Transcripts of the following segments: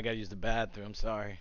gotta use the bathroom. Sorry.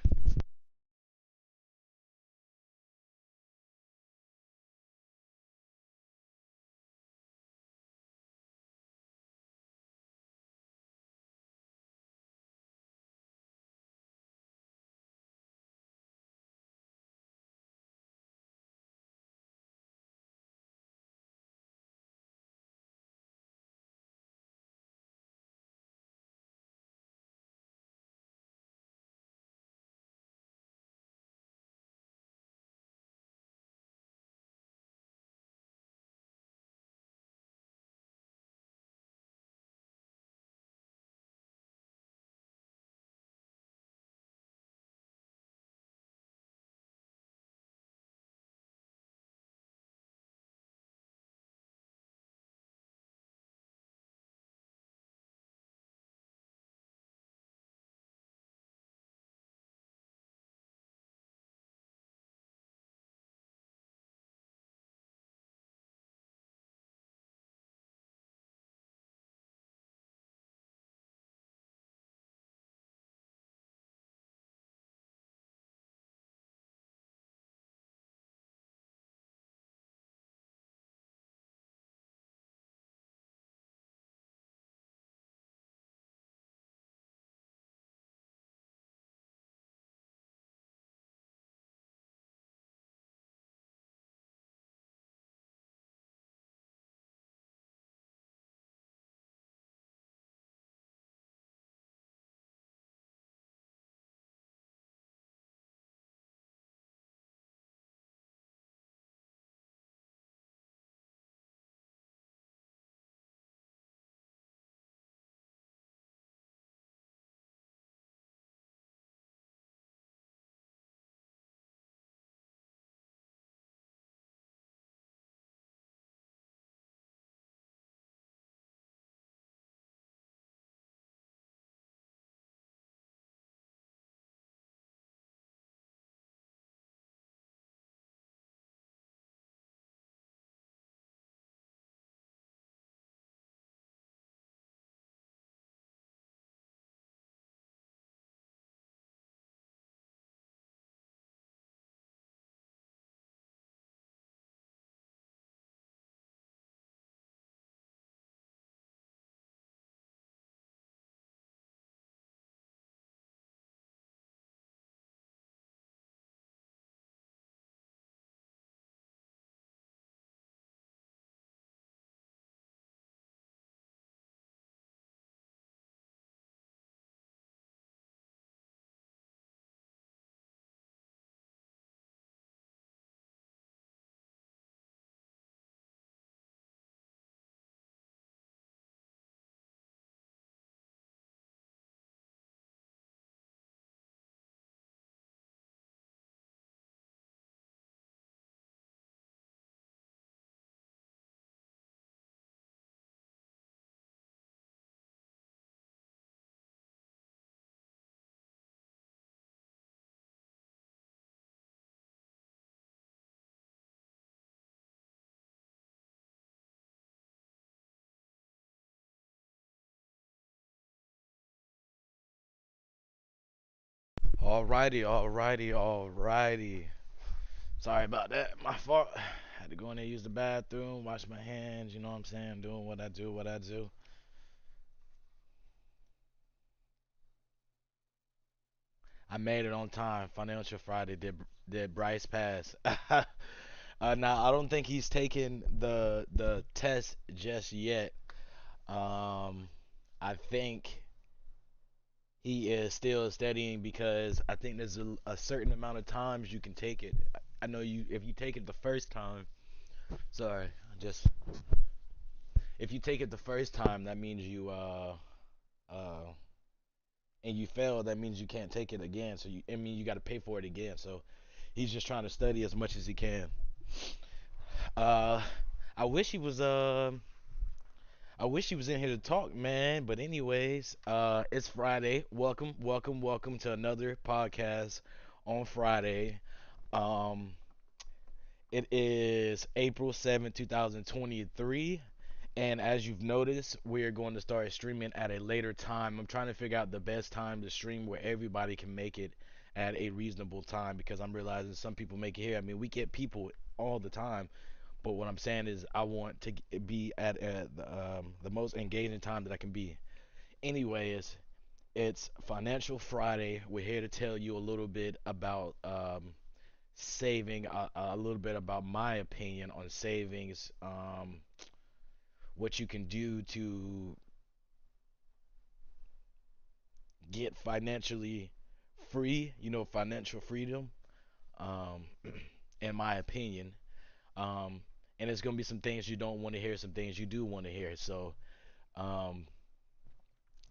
Alrighty, alrighty, alrighty. Sorry about that. My fault. Had to go in there, use the bathroom, wash my hands. You know what I'm saying? Doing what I do, what I do. I made it on time. Financial Friday. Did Bryce pass? Now I don't think he's taken the test just yet. Um, I think he is still studying because I think there's a certain amount of times you can take it. I know you if you take it the first time. Sorry, I just if you take it the first time, that means you uh and you fail. That means you can't take it again. So I mean you got to pay for it again. So he's just trying to study as much as he can. Uh, I wish he was I wish he was in here to talk, man. But anyways, it's Friday. Welcome, welcome, welcome to another podcast on Friday. Um, it is April 7th, 2023, And as you've noticed, we're going to start streaming at a later time. I'm trying to figure out the best time to stream where everybody can make it at a reasonable time because I'm realizing some people make it here. I mean, we get people all the time, but what I'm saying is I want to be at the most engaging time that I can be. Anyways, it's Financial Friday. We're here to tell you a little bit about saving, a little bit about my opinion on savings, what you can do to get financially free, financial freedom, um, in my opinion. Um, and it's going to be some things you don't want to hear, some things you do want to hear. So, um,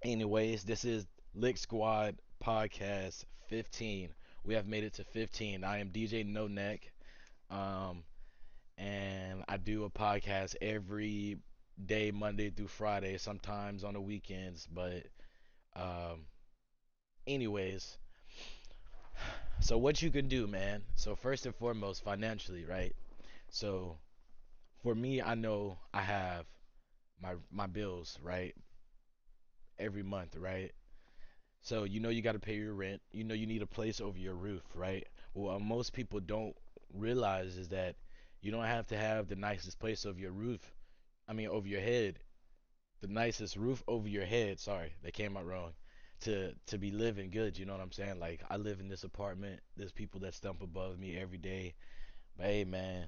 anyways, this is Lick Squad Podcast 15. We have made it to 15. I am DJ No Neck, um, and I do a podcast every day, Monday through Friday, sometimes on the weekends. But, um, anyways, so what you can do, man. So first and foremost, financially, right? So for me, I know I have my bills, right? Every month, right? So you know you got to pay your rent. You know you need a place over your roof, right? Well, most people don't realize is that you don't have to have the nicest place over your roof. I mean, over your head. The nicest roof over your head. Sorry, that came out wrong. To be living good, you know what I'm saying? Like I live in this apartment. There's people that stump above me every day. But hey, man,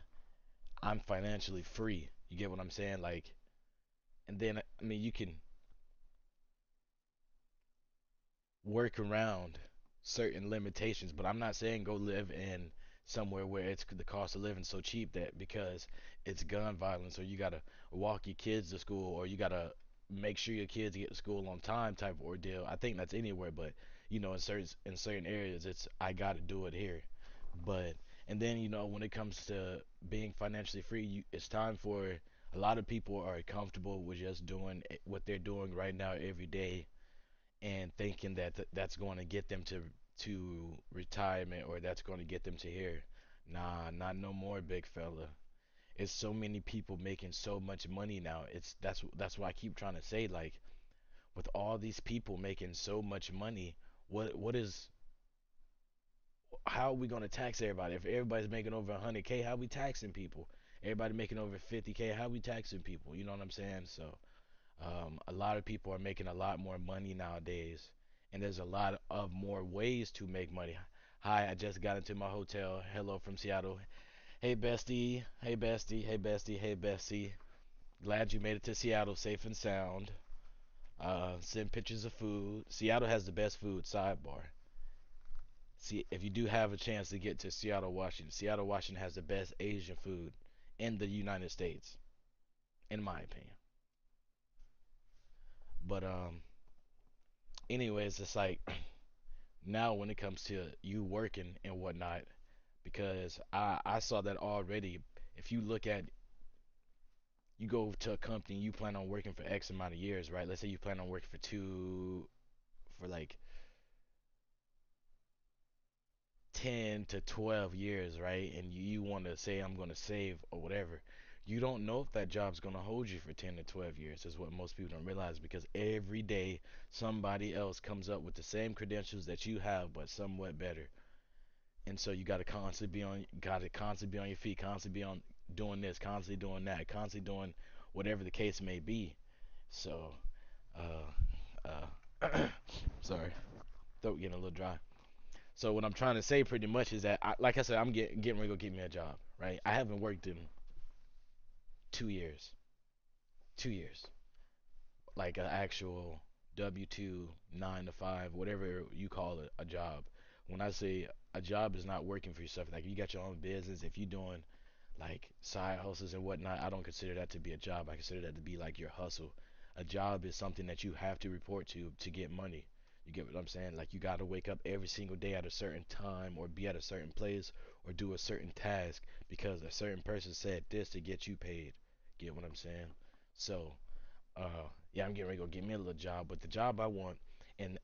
I'm financially free. You get what I'm saying? Like, and then I mean, you can work around certain limitations, but I'm not saying go live in somewhere where it's the cost of living so cheap that because it's gun violence or you gotta walk your kids to school or you gotta make sure your kids get to school on time type of ordeal. I think that's anywhere, but in certain areas, it's I gotta do it here. But and then when it comes to being financially free, it's time for a lot of people are comfortable with just doing what they're doing right now every day and thinking that that's going to get them to retirement or that's going to get them to here. Nah, not no more, big fella. It's so many people making so much money now. That's why I keep trying to say, like, with all these people making so much money, what is how are we going to tax everybody? If everybody's making over 100K, how we taxing people? Everybody making over 50K, how we taxing people? You know what I'm saying? So a lot of people are making a lot more money nowadays, and there's a lot of more ways to make money. Hi, I just got into my hotel. Hello from Seattle. Hey, bestie. Hey, bestie. Hey, bestie. Hey, bestie. Glad you made it to Seattle safe and sound. Send pictures of food. Seattle has the best food, sidebar. See, if you do have a chance to get to Seattle, Washington has the best Asian food in the United States, in my opinion. But anyways, it's like now when it comes to you working and whatnot, because I saw that already. If you look at you go to a company, you plan on working for X amount of years, right? Let's say you plan on working for like 10 to 12 years, right? And you want to say I'm going to save or whatever. You don't know if that job's going to hold you for 10 to 12 years, is what most people don't realize because every day somebody else comes up with the same credentials that you have, but somewhat better. And so you got to constantly be on your feet, constantly be on doing this, constantly doing that, constantly doing whatever the case may be. So, sorry, throat getting a little dry. So what I'm trying to say pretty much is that, like I said, I'm getting ready to go get me a job, right? I haven't worked in 2 years, 2 years, like an actual W-2, 9 to 5, whatever you call it, a job. When I say a job is not working for yourself, like you got your own business, if you're doing like side hustles and whatnot, I don't consider that to be a job. I consider that to be like your hustle. A job is something that you have to report to get money. You get what I'm saying? Like you got to wake up every single day at a certain time or be at a certain place or do a certain task because a certain person said this to get you paid. Get what I'm saying? So, yeah, I'm getting ready to go get me a little job, but the job I want and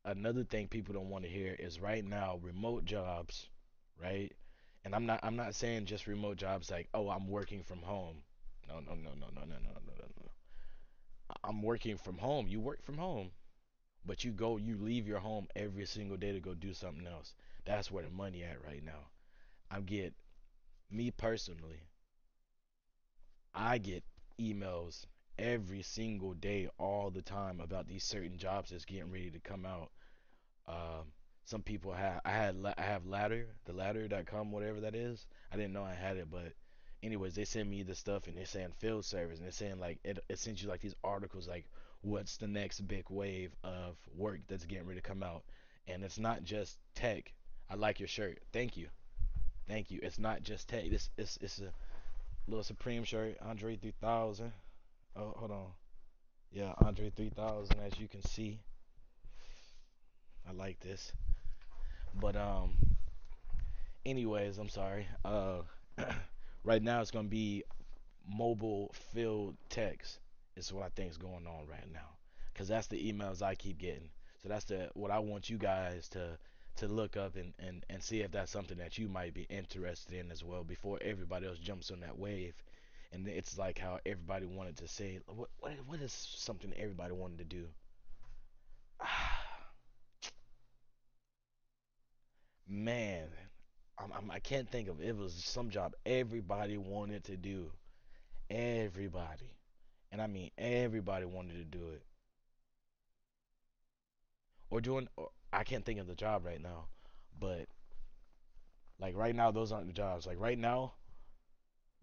another thing people don't want to hear is right now remote jobs, right? And I'm not saying just remote jobs like, oh, I'm working from home. No, no, no, no, no, no, no, no, no, no. I'm working from home. You work from home, but you leave your home every single day to go do something else. That's where the money at right now. I get me personally. I get emails every single day, all the time about these certain jobs that's getting ready to come out. Um, some people have I have ladder the ladder.com whatever that is. I didn't know I had it, but anyways, they send me the stuff and they're saying field service and they're saying like it sends you like these articles like what's the next big wave of work that's getting ready to come out, and it's not just tech. I like your shirt. Thank you, thank you. It's not just tech. This it's a little Supreme shirt, Andre 3000. Oh, hold on. Yeah, Andre 3000. As you can see, I like this. But anyways, I'm sorry. Right now it's gonna be mobile field text. Is what I think is going on right now, cause that's the emails I keep getting. So that's the what I want you guys to look up and see if that's something that you might be interested in as well before everybody else jumps on that wave. And it's like how everybody wanted to say, what is something everybody wanted to do? Man, I can't think of it. It was some job everybody wanted to do. Everybody. And I mean everybody wanted to do it. Or I can't think of the job right now. But like right now those aren't the jobs. Like right now,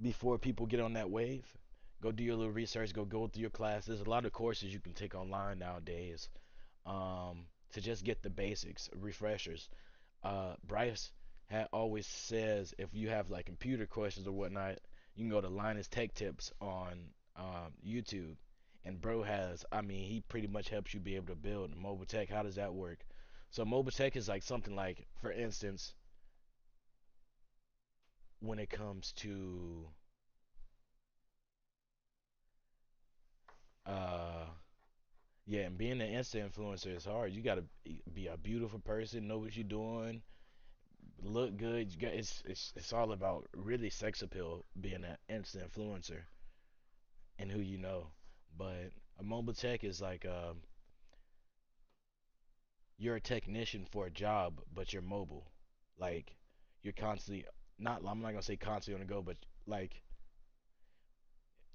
before people get on that wave, go do your little research, go through your classes. There's a lot of courses you can take online nowadays. To just get the basics, refreshers. Bryce always says if you have like computer questions or whatnot, you can go to Linus Tech Tips on YouTube. And bro has, I mean, he pretty much helps you be able to build mobile tech. How does that work? So mobile tech is like something like, for instance, when it comes to uh yeah, and being an Insta influencer is hard. You gotta be a beautiful person, know what you're doing, look good. It's all about really sex appeal being an instant influencer and who you know. But a mobile tech is like you're a technician for a job, but you're mobile. Like you're constantly not. I'm not gonna say constantly on the go, but like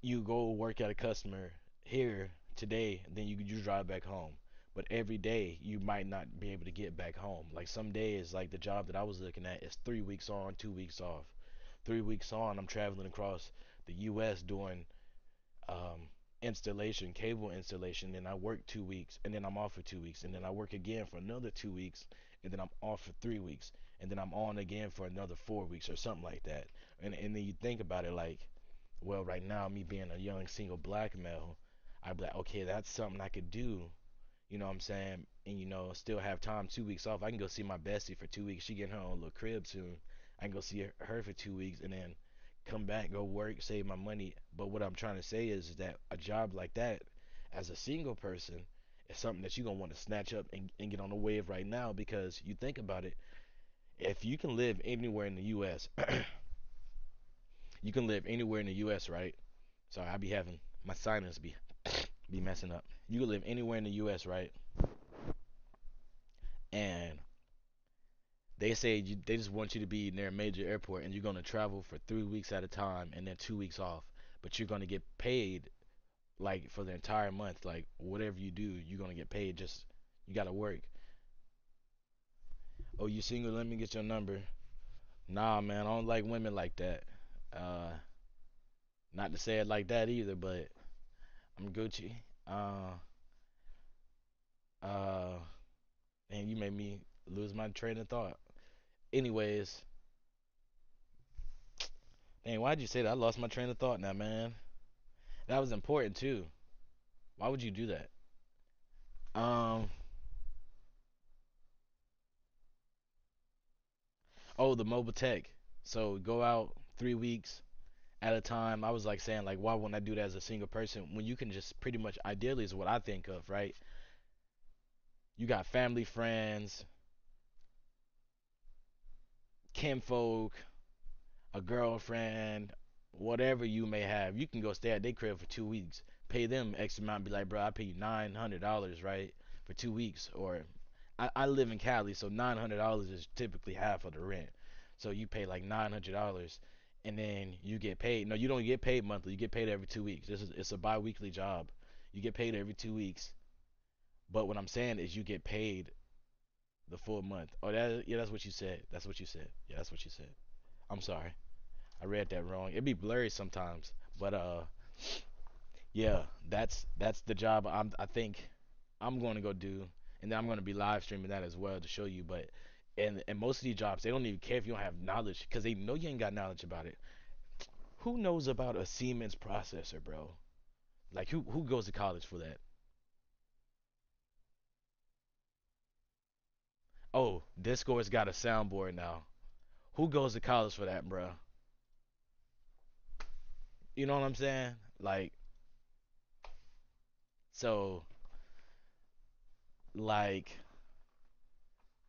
you go work at a customer here today, then you drive back home. But every day you might not be able to get back home. Like some days, like the job that I was looking at is 3 weeks on, 2 weeks off. 3 weeks on, I'm traveling across the U.S. doing um, installation, cable installation. Then I work 2 weeks, and then I'm off for 2 weeks, and then I work again for another 2 weeks, and then I'm off for 3 weeks, and then I'm on again for another 4 weeks or something like that. And then you think about it like, well, right now me being a young single black male, I'd be like, okay, that's something I could do. You know what I'm saying? And still have time. 2 weeks off. I can go see my bestie for 2 weeks. She getting her own little crib soon. I can go see her for 2 weeks and then come back, go work, save my money. But what I'm trying to say is that a job like that, as a single person, is something that you're gonna want to snatch up and get on the wave right now because you think about it. If you can live anywhere in the U.S., you can live anywhere in the U.S., right? Sorry, I be having my sinus be messing up. You can live anywhere in the U.S., right? And they say they just want you to be near a major airport, and you're gonna travel for 3 weeks at a time, and then 2 weeks off. But you're gonna get paid like for the entire month. Like whatever you do, you're gonna get paid. Just you gotta work. Oh, you single? Let me get your number. Nah, man, I don't like women like that. Uh, Not to say it like that either, but I'm Gucci. Uh, and you made me lose my train of thought. Anyways, dang, why'd you say that? I lost my train of thought now, man. That was important too. Why would you do that? Um, oh, the mobile tech. So go out 3 weeks at a time. I was like saying like, why wouldn't I do that as a single person when you can just pretty much ideally is what I think of, right? You got family, friends, kinfolk, a girlfriend. whatever you may have. You can go stay at their crib for 2 weeks, pay them X amount, be like, bro, I pay you $900, right, for 2 weeks. Or I live in Cali, so $900 is typically half of the rent. So you pay like $900, and then you get paid. No, you don't get paid monthly. You get paid every 2 weeks. It's a bi-weekly job. You get paid every 2 weeks. But what I'm saying is you get paid the full month. Oh, yeah, that's what you said. That's what you said. Yeah, that's what you said. I'm sorry. I read that wrong. It'd be blurry sometimes, but yeah, that's the job I think I'm going to go do, and then I'm going to be live streaming that as well to show you. But and most of these jobs, they don't even care if you don't have knowledge because they know you ain't got knowledge about it. Who knows about a Siemens processor, bro? Like who goes to college for that? Oh, Discord's got a soundboard now. Who goes to college for that, bro? You know what I'm saying? Like so, like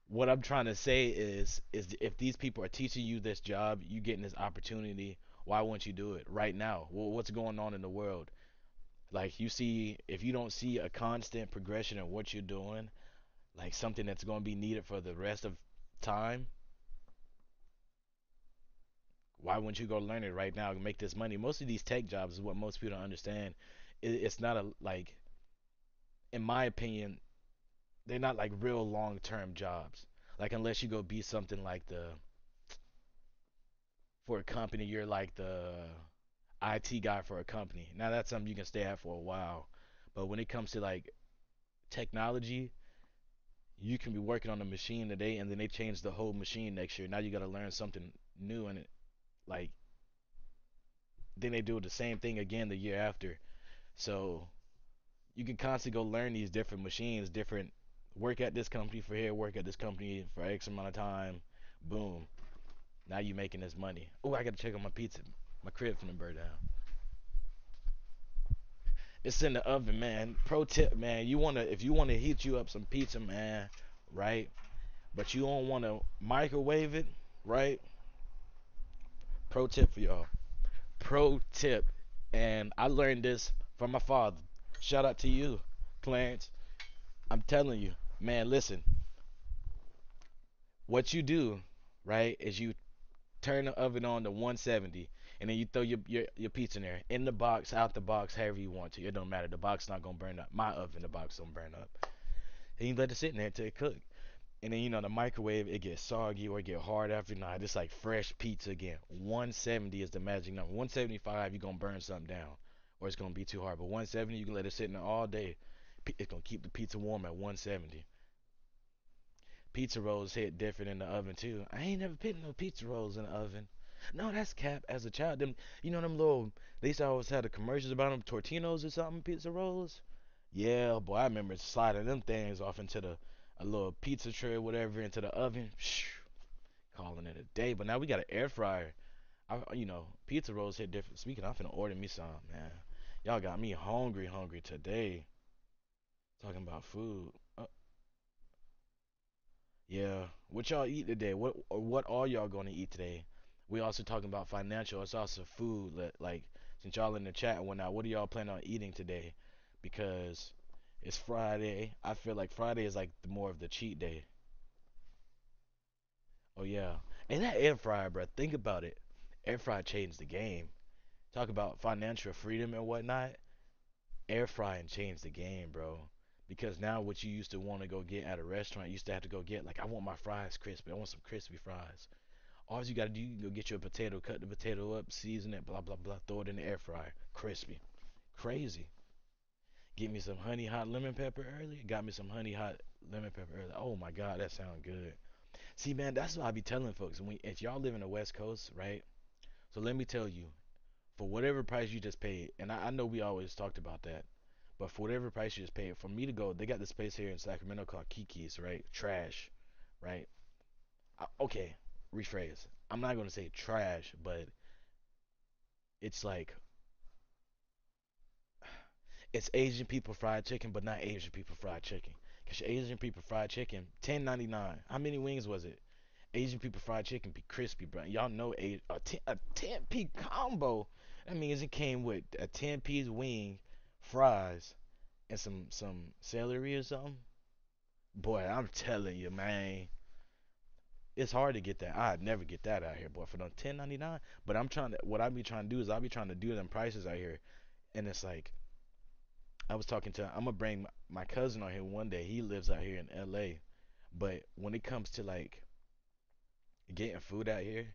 what I'm trying to say is if these people are teaching you this job, you getting this opportunity, why won't you do it right now? Well, what's going on in the world? Like you see, if you don't see a constant progression in what you're doing, like something that's going to be needed for the rest of time, why wouldn't you go learn it right now and make this money? Most of these tech jobs is what most people don't understand. It's not a like, in my opinion, they're not like real long-term jobs. Like unless you go be something like the for a company, you're like the IT guy for a company. Now that's something you can stay at for a while. But when it comes to like technology, you can be working on a machine today and then they change the whole machine next year. Now you got to learn something new in it. Like then they do the same thing again the year after. So you can constantly go learn these different machines, different work at this company for here, work at this company for X amount of time. Boom. Now you making this money. Oh, I got to check on my pizza. My crib finna burn down. It's in the oven, man. Pro tip, man. If you wanna heat you up some pizza, man, right? But you don't wanna microwave it, right? Pro tip for y'all. Pro tip, and I learned this from my father. Shout out to you, Clarence. I'm telling you, man. Listen, what you do, right, is you turn the oven on to 170, and then you throw your pizza in there, in the box, out the box, however you want to. It don't matter. The box not gonna burn up. My oven, the box don't burn up. And you let it sit in there until it cook. And then the microwave, it gets soggy or it get hard after night. It's like fresh pizza again. 170 is the magic number. 175 you're gonna burn something down, or it's gonna be too hard. But 170 you can let it sit in there all day. It's gonna keep the pizza warm at 170. Pizza rolls hit different in the oven too. I ain't never put no pizza rolls in the oven. No, that's cap. As a child, them them little. They used to always have the commercials about them Tortinos or something pizza rolls. Yeah, boy, I remember sliding them things off into the a little pizza tray or whatever into the oven. Phew, calling it a day. But now we got an air fryer. Pizza rolls hit different. Speaking, I'm finna order me some, man. Y'all got me hungry, hungry today. Talking about food. Yeah. What y'all eat today? What are y'all gonna eat today? We also talking about financial. It's also food. Like since y'all in the chat and whatnot, what are y'all planning on eating today? Because it's Friday. I feel like Friday is like the more of the cheat day. Oh yeah. And that air fryer, bro. Think about it. Air fryer changed the game. Talk about financial freedom and whatnot. Air frying changed the game, bro. Because now what you used to want to go get at a restaurant, you used to have to go get like I want my fries crispy. I want some crispy fries. All you gotta do, you can go get your potato, cut the potato up, season it, blah blah blah, throw it in the air fryer, crispy, crazy. Get me some honey hot lemon pepper early. Got me some honey hot lemon pepper early. Oh my god, that sounds good. See, man, that's what I be telling folks. If y'all live in the West Coast, right? So let me tell you, for whatever price you just paid, and I know we always talked about that, but for whatever price you just paid, for me to go, they got this place here in Sacramento called Kiki's, right? Trash, right? Okay, rephrase. I'm not gonna say trash, but it's like it's Asian people fried chicken, but not Asian people fried chicken. Cause Asian people fried chicken, 10.99. How many wings was it? Asian people fried chicken be crispy, bro. Y'all know a 10-piece combo. That means it came with a 10-piece wing, fries, and some celery or something. Boy, I'm telling you, man, it's hard to get that. I'd never get that out here, boy, for no 10.99. But I'm trying to. What I be trying to do is I be trying to do them prices out here, and it's like I was talking to. I'm gonna bring my cousin on here one day. He lives out here in L.A. But when it comes to like getting food out here,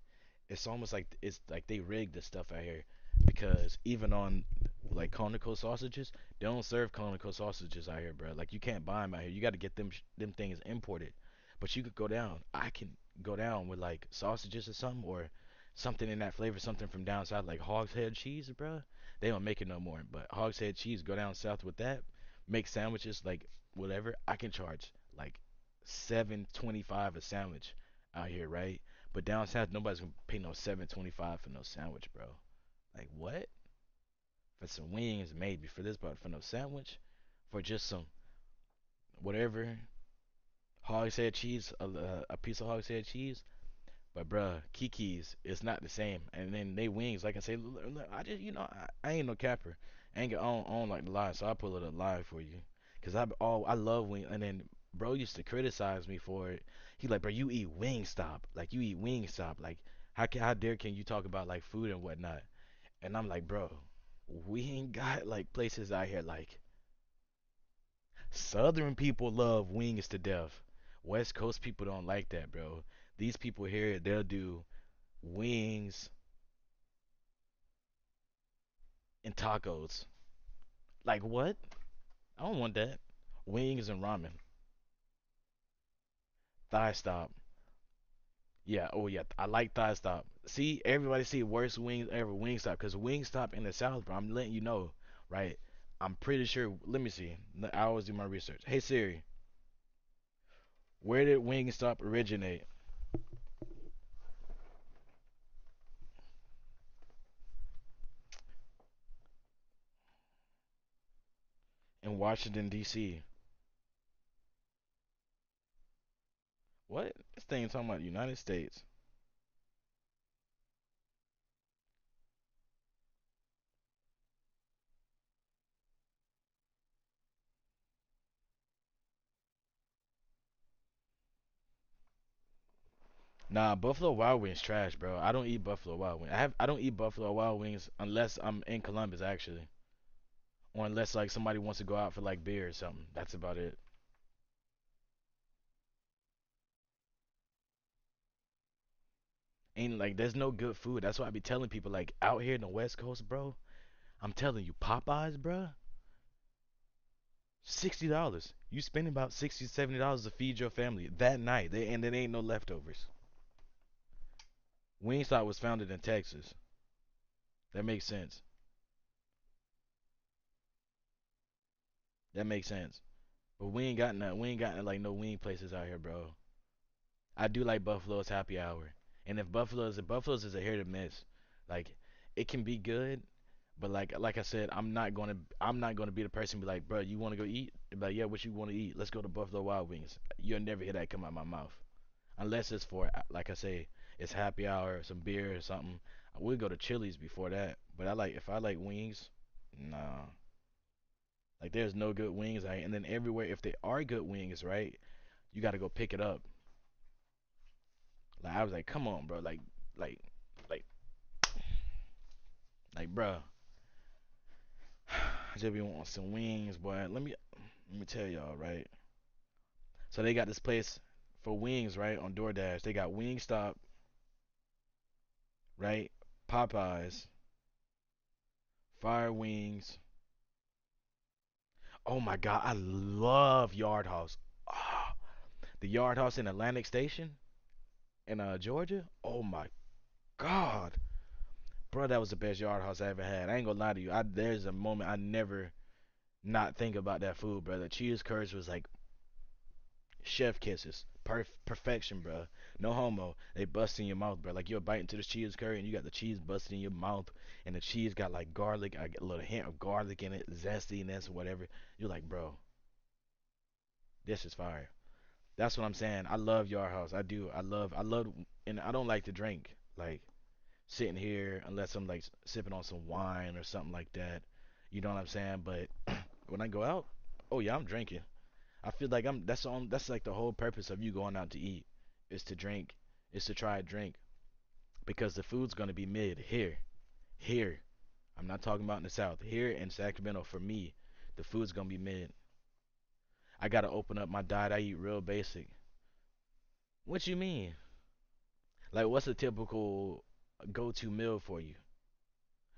it's like they rigged the stuff out here because even on like conical sausages, they don't serve conical sausages out here, bro. Like you can't buy them out here. You got to get them things imported. But you could go down. I can go down with like sausages or something or something in that flavor, something from down south like hog's head cheese, bro. They don't make it no more. But hog's head cheese, go down south with that, make sandwiches like whatever. I can charge like 7.25 a sandwich out here, right? But down south, nobody's gonna pay no 7.25 for no sandwich, bro. Like what? For some wings, maybe for this, but for no sandwich, for just some whatever hog's head cheese, a piece of hog's head cheese. But bruh, Kiki's it's not the same. And then they wings, like I say, look, I just I ain't no capper. I ain't gonna own like the lie, so I pull it a lie for you. Cause I love wings. And then bro used to criticize me for it. He like, bro, you eat Wingstop, like you eat Wingstop, like how dare can you talk about like food and whatnot? And I'm like, bro, we ain't got like places out here like Southern people love wings to death. West Coast people don't like that, bro. These people here, they'll do wings and tacos. Like what? I don't want that. Wings and ramen. Thigh stop. Yeah, oh yeah, I like thigh stop. See, everybody see worst wings ever, Wingstop, because Wingstop in the South, bro. I'm letting you know, right? I'm pretty sure. Let me see. I always do my research. Hey Siri, where did Wingstop originate? In Washington D.C. What? This thing talking about United States. Nah, Buffalo Wild Wings trash, bro. I don't eat Buffalo Wild Wings. I don't eat Buffalo Wild Wings unless I'm in Columbus actually, or unless like somebody wants to go out for like beer or something. That's about it. Ain't like there's no good food. That's why I be telling people like out here in the West Coast, bro. I'm telling you, Popeyes, bro. $60. You spending about $60, $70 to feed your family that night. And there ain't no leftovers. Wingstop was founded in Texas. That makes sense. That makes sense. But we ain't got like no wing places out here, bro. I do like Buffalo's happy hour. And if Buffalo's is a hit or miss, like it can be good, but like I said, I'm not gonna be the person be like, bro, you wanna go eat? Be like, yeah, what you wanna eat? Let's go to Buffalo Wild Wings. You'll never hear that come out of my mouth. Unless it's for like I say, it's happy hour, some beer or something. I would go to Chili's before that. But I like if I like wings, nah. Like there's no good wings, right? And then everywhere if they are good wings, right, you gotta go pick it up. Like I was like, come on, bro. Like, like, bro. I just be wanting some wings, boy. Let me tell y'all, right? So they got this place for wings, right, on DoorDash. They got Wingstop, right? Popeyes, Fire Wings. Oh my God, I love Yard House. Ah, the Yard House in Atlantic Station in Georgia. Oh my God, bro, that was the best Yard House I ever had. I ain't gonna lie to you. There's a moment I never not think about that food, bro. The cheese curds was like chef kisses. Perfection, bro. No homo. They bust in your mouth, bro. Like you're biting into the cheese curd and you got the cheese busting in your mouth, and the cheese got like garlic. I get a little hint of garlic in it, zestiness or whatever. You're like, bro, this is fire. That's what I'm saying. I love Yard House. I do. I love, and I don't like to drink. Like sitting here unless I'm like sipping on some wine or something like that. You know what I'm saying? But when I go out, oh yeah, I'm drinking. I feel like that's like the whole purpose of you going out to eat is to drink, is to try a drink because the food's gonna be mid here. Here. I'm not talking about in the South. Here in Sacramento for me, the food's gonna be mid. I gotta open up my diet. I eat real basic. What you mean? Like what's a typical go-to meal for you?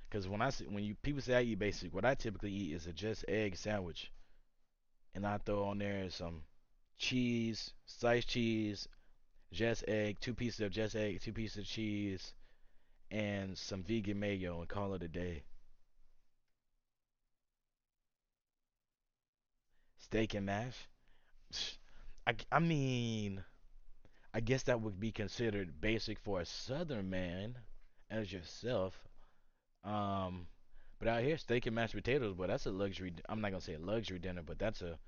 Because when you people say I eat basic, what I typically eat is a just egg sandwich, and I throw on there some cheese, sliced cheese, just egg, two pieces of just egg, two pieces of cheese, and some vegan mayo, and call it a day. Steak and mash. I mean, I guess that would be considered basic for a Southern man, as yourself. Um, but out here, steak and mashed potatoes, but that's a luxury. I'm not gonna say a luxury dinner, but that's a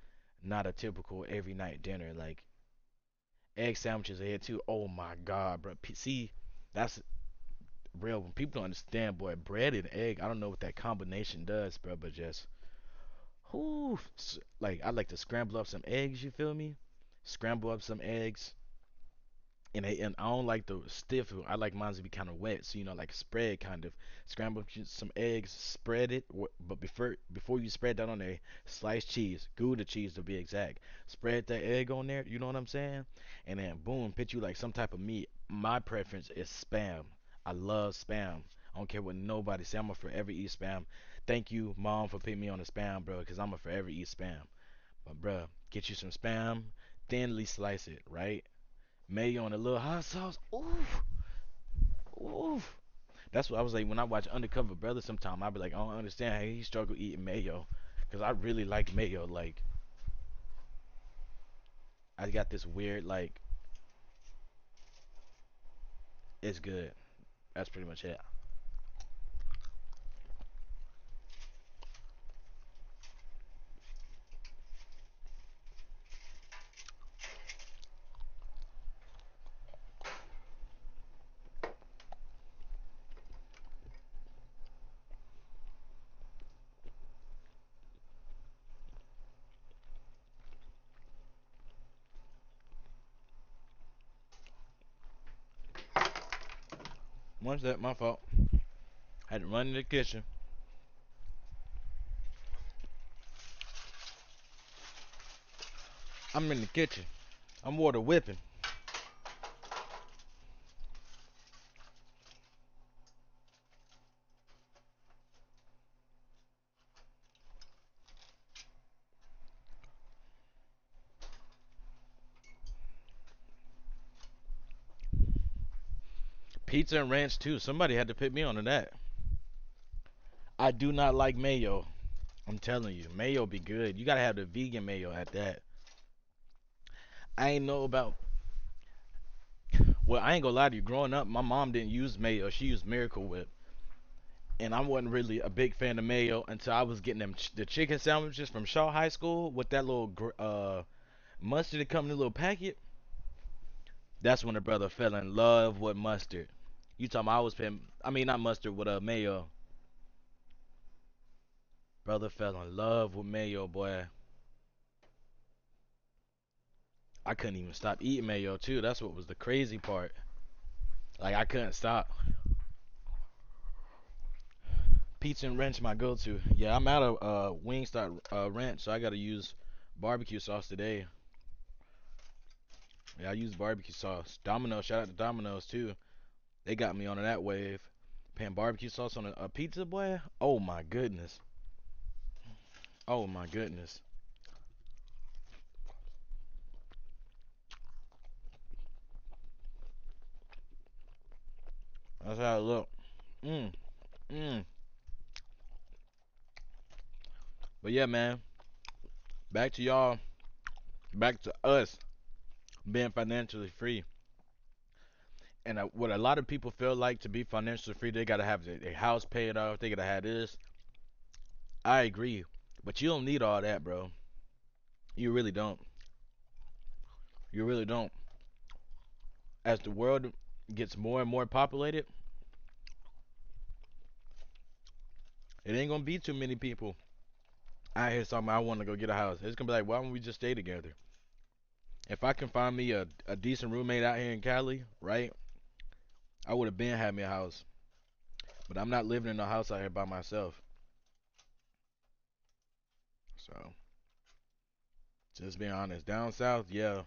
not a typical every night dinner. Like egg sandwiches are here too. Oh my God, bro. See, that's real. When people don't understand, boy, bread and egg. I don't know what that combination does, bro, but just whoo, like I like to scramble up some eggs. You feel me? Scramble up some eggs, and I don't like the stiff. I like mine to be kind of wet, so like spread kind of. Scramble up some eggs, spread it, but before you spread that on there, sliced cheese, Gouda cheese to be exact. Spread that egg on there. You know what I'm saying? And then boom, put you like some type of meat. My preference is spam. I love spam. I don't care what nobody say. I'ma forever eat spam. Thank you, mom, for putting me on the spam, bro, because I'ma forever eat spam. But bro, get you some spam, thinly slice it, right? Mayo and a little hot sauce. Oof, oof. That's what I was like when I watch Undercover Brother. Sometime I be like, I don't understand how he struggle eating mayo, cause I really like mayo. Like I got this weird like it's good. That's pretty much it. Once that my fault. Had to run in the kitchen. I'm in the kitchen. I'm water whipping. Pizza and ranch too. Somebody had to put me onto that. I do not like mayo. I'm telling you, mayo be good. You gotta have the vegan mayo at that. I ain't know about. Well, I ain't gonna lie to you. Growing up, my mom didn't use mayo. She used Miracle Whip, and I wasn't really a big fan of mayo until I was getting the chicken sandwiches from Shaw High School with that little mustard that come in a little packet. That's when the brother fell in love with mustard. You talking? I was paying. I mean, not mustard with a mayo. Brother fell in love with mayo, boy. I couldn't even stop eating mayo too. That's what was the crazy part. Like I couldn't stop. Pizza and ranch my go-to. Yeah, I'm out of Wingstop ranch, so I gotta use barbecue sauce today. Yeah, I use barbecue sauce. Domino's, shout out to Domino's too. They got me on that wave. Paying barbecue sauce on a pizza, boy. Oh my goodness. Oh my goodness. That's how it look. Mm, mm. But yeah, man. Back to y'all. Back to us being financially free. And what a lot of people feel like to be financially free, they gotta have their house paid off. They gotta have this. I agree, but you don't need all that, bro. You really don't. You really don't. As the world gets more and more populated, it ain't gonna be too many people out here talking about I want to go get a house. It's gonna be like, why don't we just stay together? If I can find me a decent roommate out here in Cali, right? I would have been had me a house. But I'm not living in a house out here by myself. So just being honest. Down south, yeah,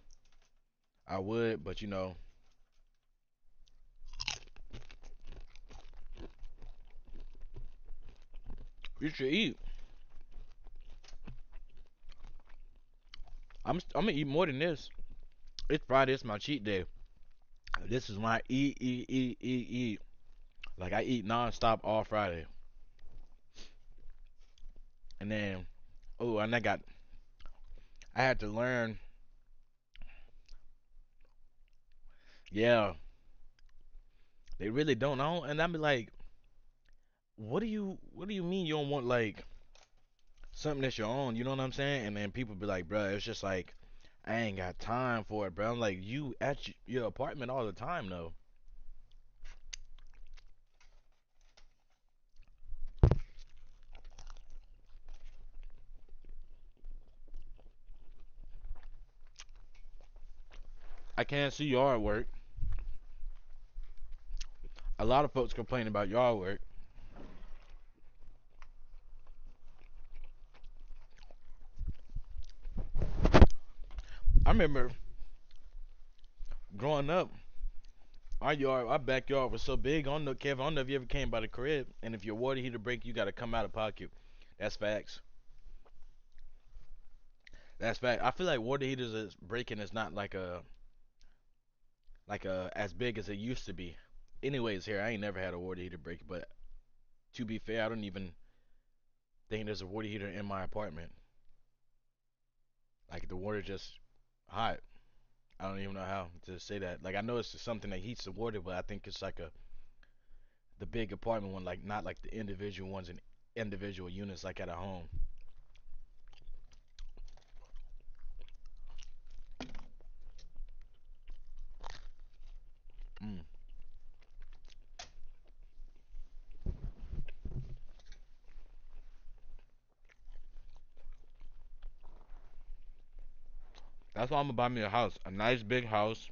I would, but you should eat. I'm gonna eat more than this. It's Friday. It's my cheat day. This is when I eat, eat, eat, eat, eat. Like I eat nonstop all Friday, and then oh, and I had to learn. Yeah, they really don't know, and I be like, what do you mean you don't want like something that's your own? You know what I'm saying? And then people be like, bruh, it's just like I ain't got time for it, bro. I'm like, you at your apartment all the time though. I can't see yard work. A lot of folks complain about yard work. I remember growing up, our backyard was so big. I don't know, Kevin. I don't know if you ever came by the crib, and if your water heater break, you got to come out of pocket. That's facts. That's fact. I feel like water heaters is breaking is not like a as big as it used to be. Anyways, here I ain't never had a water heater break, but to be fair, I don't even think there's a water heater in my apartment. Like the water just hot. I don't even know how to say that. Like I know it's just something that heats the water, but I think it's like a the big apartment one, like not like the individual ones in individual units like at a home. Mm. That's why I'm gonna buy me a house, a nice big house.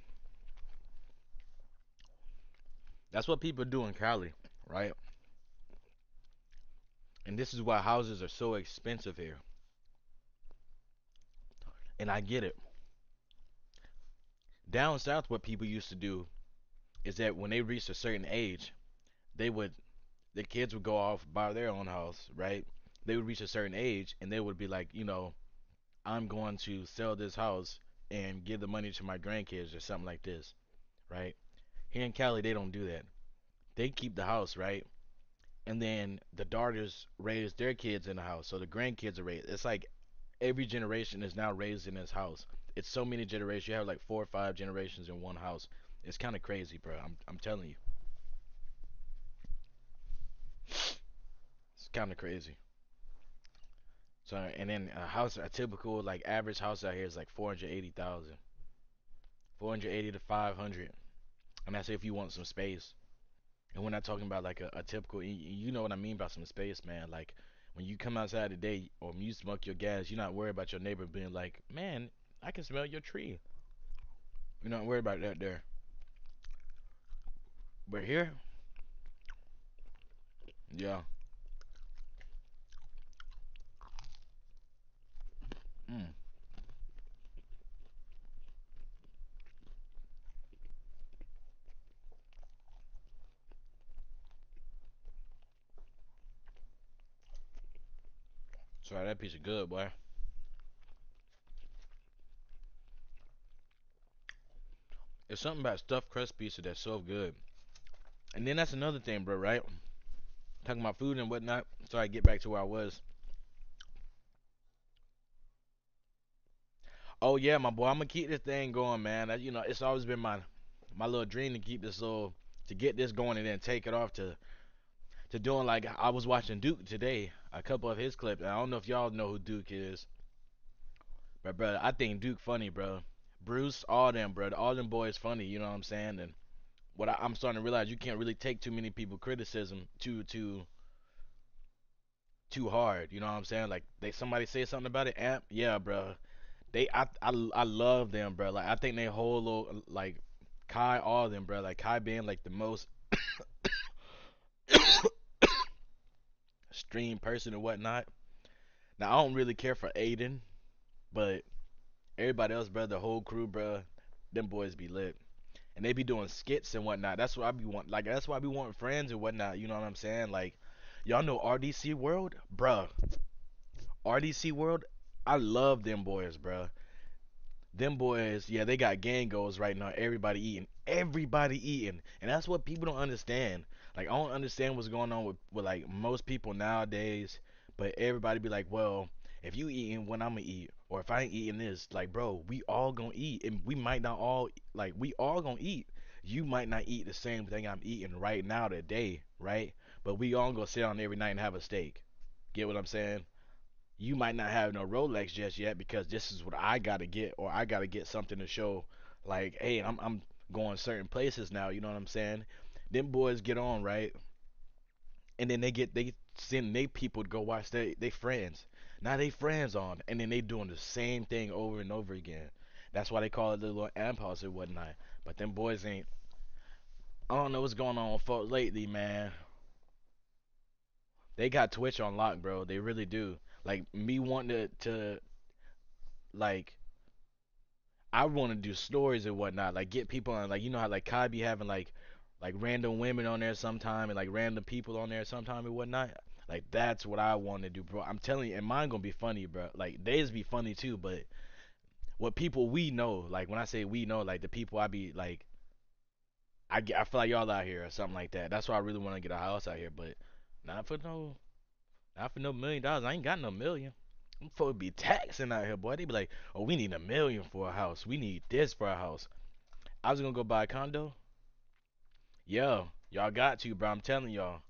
That's what people do in Cali, right? And this is why houses are so expensive here. And I get it. Down south, what people used to do is that when they reached a certain age, they would the kids would go off buy their own house, right? They would reach a certain age and they would be like, I'm going to sell this house and give the money to my grandkids or something like this, right? Here in Cali, they don't do that. They keep the house, right? And then the daughters raise their kids in the house, so the grandkids are raised. It's like every generation is now raised in this house. It's so many generations. You have like 4 or 5 generations in one house. It's kind of crazy, bro. I'm telling you, it's kind of crazy. So and then a typical like average house out here is like 480,000, 480 to 500, and that's if you want some space. And we're not talking about like a typical. You know what I mean by some space, man. Like when you come outside today, or when you smoke your gas, you're not worried about your neighbor being like, "Man, I can smell your tree." You're not worried about that there. But here, yeah. Mm. Sorry, that piece of good, boy. It's something about stuffed crust pizza that's so good. And then that's another thing, bro. Right? Talking about food and whatnot. So I get back to where I was. Oh yeah, my boy. I'm gonna keep this thing going, man. It's always been my little dream to keep this little to get this going and then take it off to doing like I was watching Duke today, a couple of his clips. I don't know if y'all know who Duke is, but bro, I think Duke funny, bro. Bruce, all them, bro. All them boys funny. You know what I'm saying? And I'm starting to realize, you can't really take too many people criticism too hard. You know what I'm saying? Like somebody say something about it, amp, yeah, bro. I love them, bro. Like I think they whole little like Kai, all of them, bro. Like Kai being like the most streamed person and whatnot. Now I don't really care for Aiden, but everybody else, bro, the whole crew, bro, them boys be lit. And they be doing skits and whatnot. That's what I be want. Like that's why I be wanting friends and whatnot. You know what I'm saying? Like y'all know RDC World, bruh. RDC World, I love them boys, bruh. Them boys, yeah, they got gang goals right now. Everybody eating, and that's what people don't understand. Like I don't understand what's going on with like most people nowadays. But everybody be like, well, if you eating, when I'ma eat, or if I ain't eating this, like, bro, we all gonna eat, and we might not all like we all gonna eat. You might not eat the same thing I'm eating right now today, right? But we all gonna sit down every night and have a steak. Get what I'm saying? You might not have no Rolex just yet because this is what I gotta get, or I gotta get something to show, like, hey, I'm going certain places now. You know what I'm saying? Them boys get on right, and then they send they people to go watch they friends. Now they friends on, and then they doing the same thing over and over again. That's why they call it the little amp house and whatnot. But them boys ain't. I don't know what's going on with folks lately, man. They got Twitch on lock, bro. They really do. Like me wanting to like I want to do stories and whatnot, like get people on, like you know how like Kai be having like random women on there sometime and like random people on there sometime and whatnot. Like that's what I want to do, bro. I'm telling you, and mine gonna be funny, bro. Like theirs be funny too, but what people we know, like when I say we know, like the people I be like, I feel like y'all out here or something like that. That's why I really want to get a house out here, but not for no, not for no $1 million. I ain't got no million. Them folks be taxing out here, boy. They be like, oh, we need 1 million for a house. We need this for a house. I was gonna go buy a condo. Yeah, y'all got to, bro. I'm telling y'all.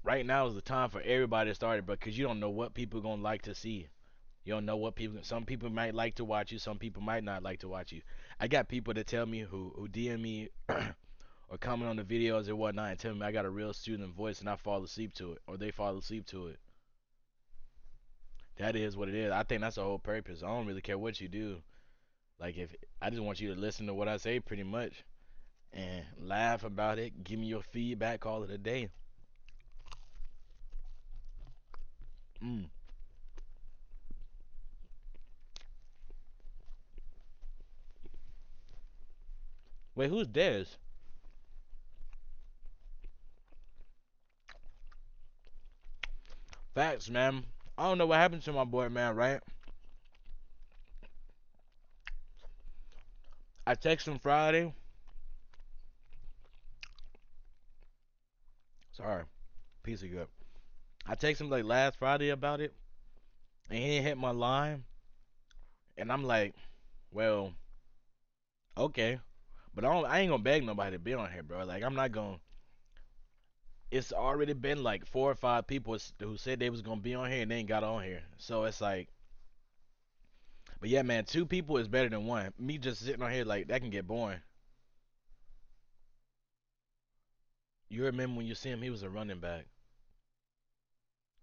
Right now is the time for everybody to start it, bro, because you don't know what people gonna like to see. You don't know what people. Some people might like to watch you. Some people might not like to watch you. I got people that tell me who DM me or comment on the videos and whatnot and tell me I got a real student voice and I fall asleep to it, or they fall asleep to it. That is what it is. I think that's the whole purpose. I don't really care what you do. Like if I just want you to listen to what I say, pretty much, and laugh about it. Give me your feedback. Call it a day. Mm. Wait, who's Dez? Facts, man. I don't know what happened to my boy, man. Right? I text him Friday. Sorry, piece of good. I text him like last Friday about it, and he didn't hit my line. And I'm like, well, okay, but I ain't gonna beg nobody to be on here, bro. Like I'm not gonna. It's already been like 4 or 5 people who said they was gonna be on here and they ain't got on here. So it's like, but yeah, man, 2 people is better than one. Me just sitting on here like that can get boring. You remember when you see him, he was a running back.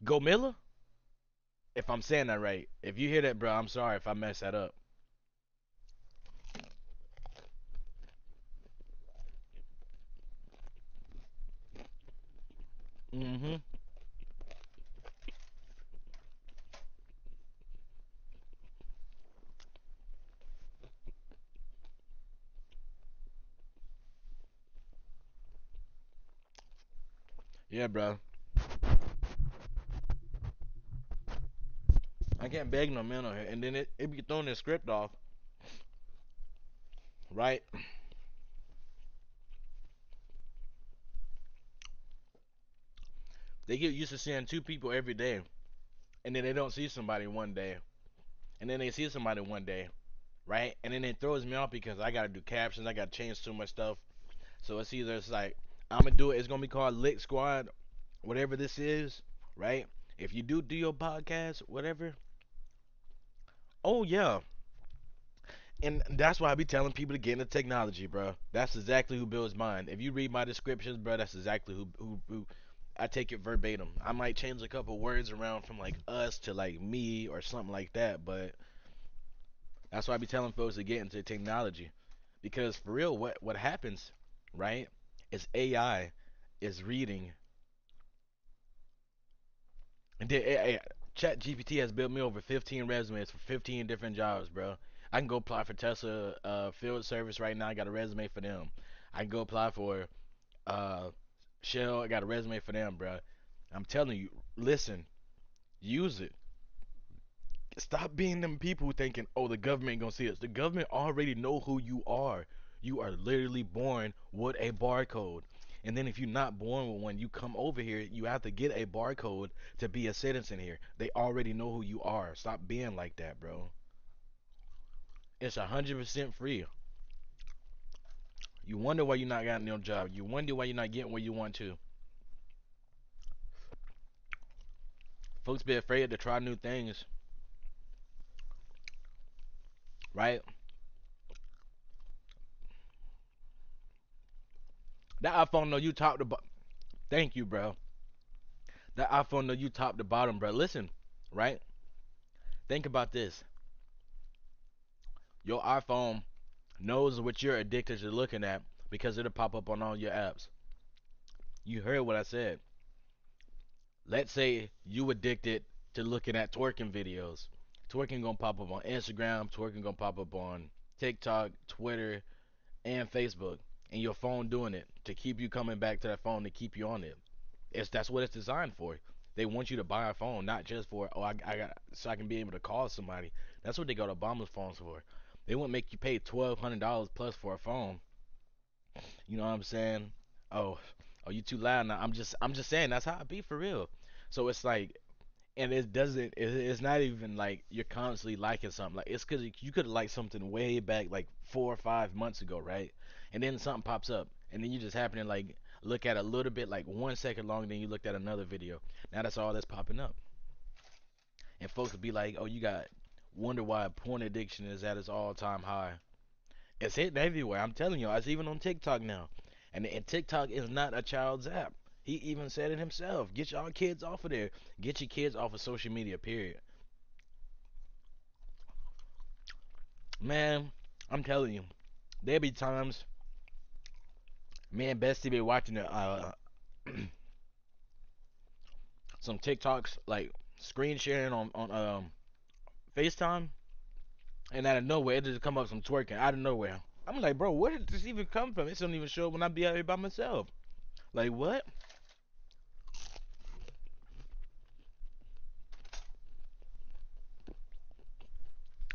Go Miller? If I'm saying that right. If you hear that, bro, I'm sorry if I mess that up. Mm-hmm. Yeah, bro. I can't beg no man on here. And then it be throwing the script off, right? They get used to seeing 2 people every day. And then they don't see somebody one day. And then they see somebody one day, right? And then it throws me off because I gotta do captions, I gotta change too much stuff. So it's either it's like I'm gonna do it, it's gonna be called LIC SQUAD, whatever this is, right? If you do your podcast, whatever. Oh yeah. And that's why I be telling people to get into technology, bro. That's exactly who builds mine. If you read my descriptions, bro, that's exactly who I take it verbatim. I might change a couple words around from like us to like me or something like that, but that's why I be telling folks to get into technology. Because for real, what happens, right, is AI is reading and then Chat GPT has built me over 15 resumes for 15 different jobs, bro. I can go apply for Tesla field service right now. I got a resume for them. I can go apply for uh, Shell. I got a resume for them, bro. I'm telling you, listen, use it. Stop being them people thinking, oh, the government gonna see us. The government already know who you are. You are literally born with a barcode. And then if you're not born with one, you come over here, you have to get a barcode to be a citizen here. They already know who you are. Stop being like that, bro. It's 100% free. You wonder why you're not getting no job. You wonder why you're not getting where you want to. Folks be afraid to try new things, right? That iPhone know you top to thank you, bro. That iPhone know you top to bottom, bro. Listen, right? Think about this. Your iPhone knows what you're addicted to looking at because it'll pop up on all your apps. You heard what I said. Let's say you addicted to looking at twerking videos. Twerking gonna pop up on Instagram, twerking gonna pop up on TikTok, Twitter, and Facebook. And your phone doing it to keep you coming back to that phone to keep you on it. That's what it's designed for. They want you to buy a phone, not just for I got so I can be able to call somebody. That's what they got Obama's phones for. They wouldn't make you pay $1,200 plus for a phone. You know what I'm saying? Oh, oh, you too loud now. I'm just saying that's how it be for real. So it's like, and it doesn't. It's not even like you're constantly liking something. Like it's because you could like something way back, like 4 or 5 months ago, right? And then something pops up, and then you just happen to like look at a little bit, like 1 second longer than you looked at another video. Now that's all that's popping up, and folks will be like, "Oh, you got wonder why porn addiction is at its all-time high." It's hitting everywhere. I'm telling you, it's even on TikTok now. And TikTok is not a child's app. He even said it himself. Get y'all kids off of there. Get your kids off of social media, period. Man, I'm telling you, there be times me and Bestie be watching some TikToks, like screen sharing on FaceTime, and out of nowhere, it just come up some twerking out of nowhere. I'm like, bro, where did this even come from? It don't even show up when I be out here by myself. Like, what?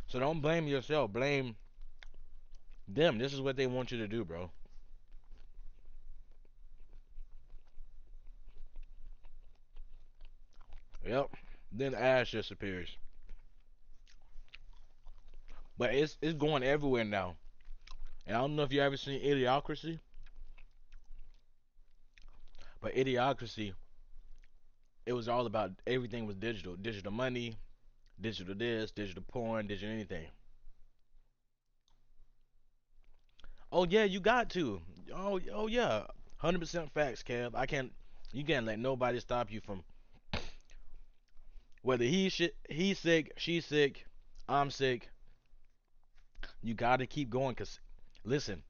So don't blame yourself. Blame them. This is what they want you to do, bro. Yep. Then ash disappears. But it's going everywhere now. And I don't know if you ever seen Idiocracy, but Idiocracy, it was all about everything was digital. Digital money, digital this, digital porn, digital anything. Oh yeah, you got to. Oh yeah. 100% facts, Kev. You can't let nobody stop you from whether he's sick, she's sick, I'm sick. You got to keep going cuz listen,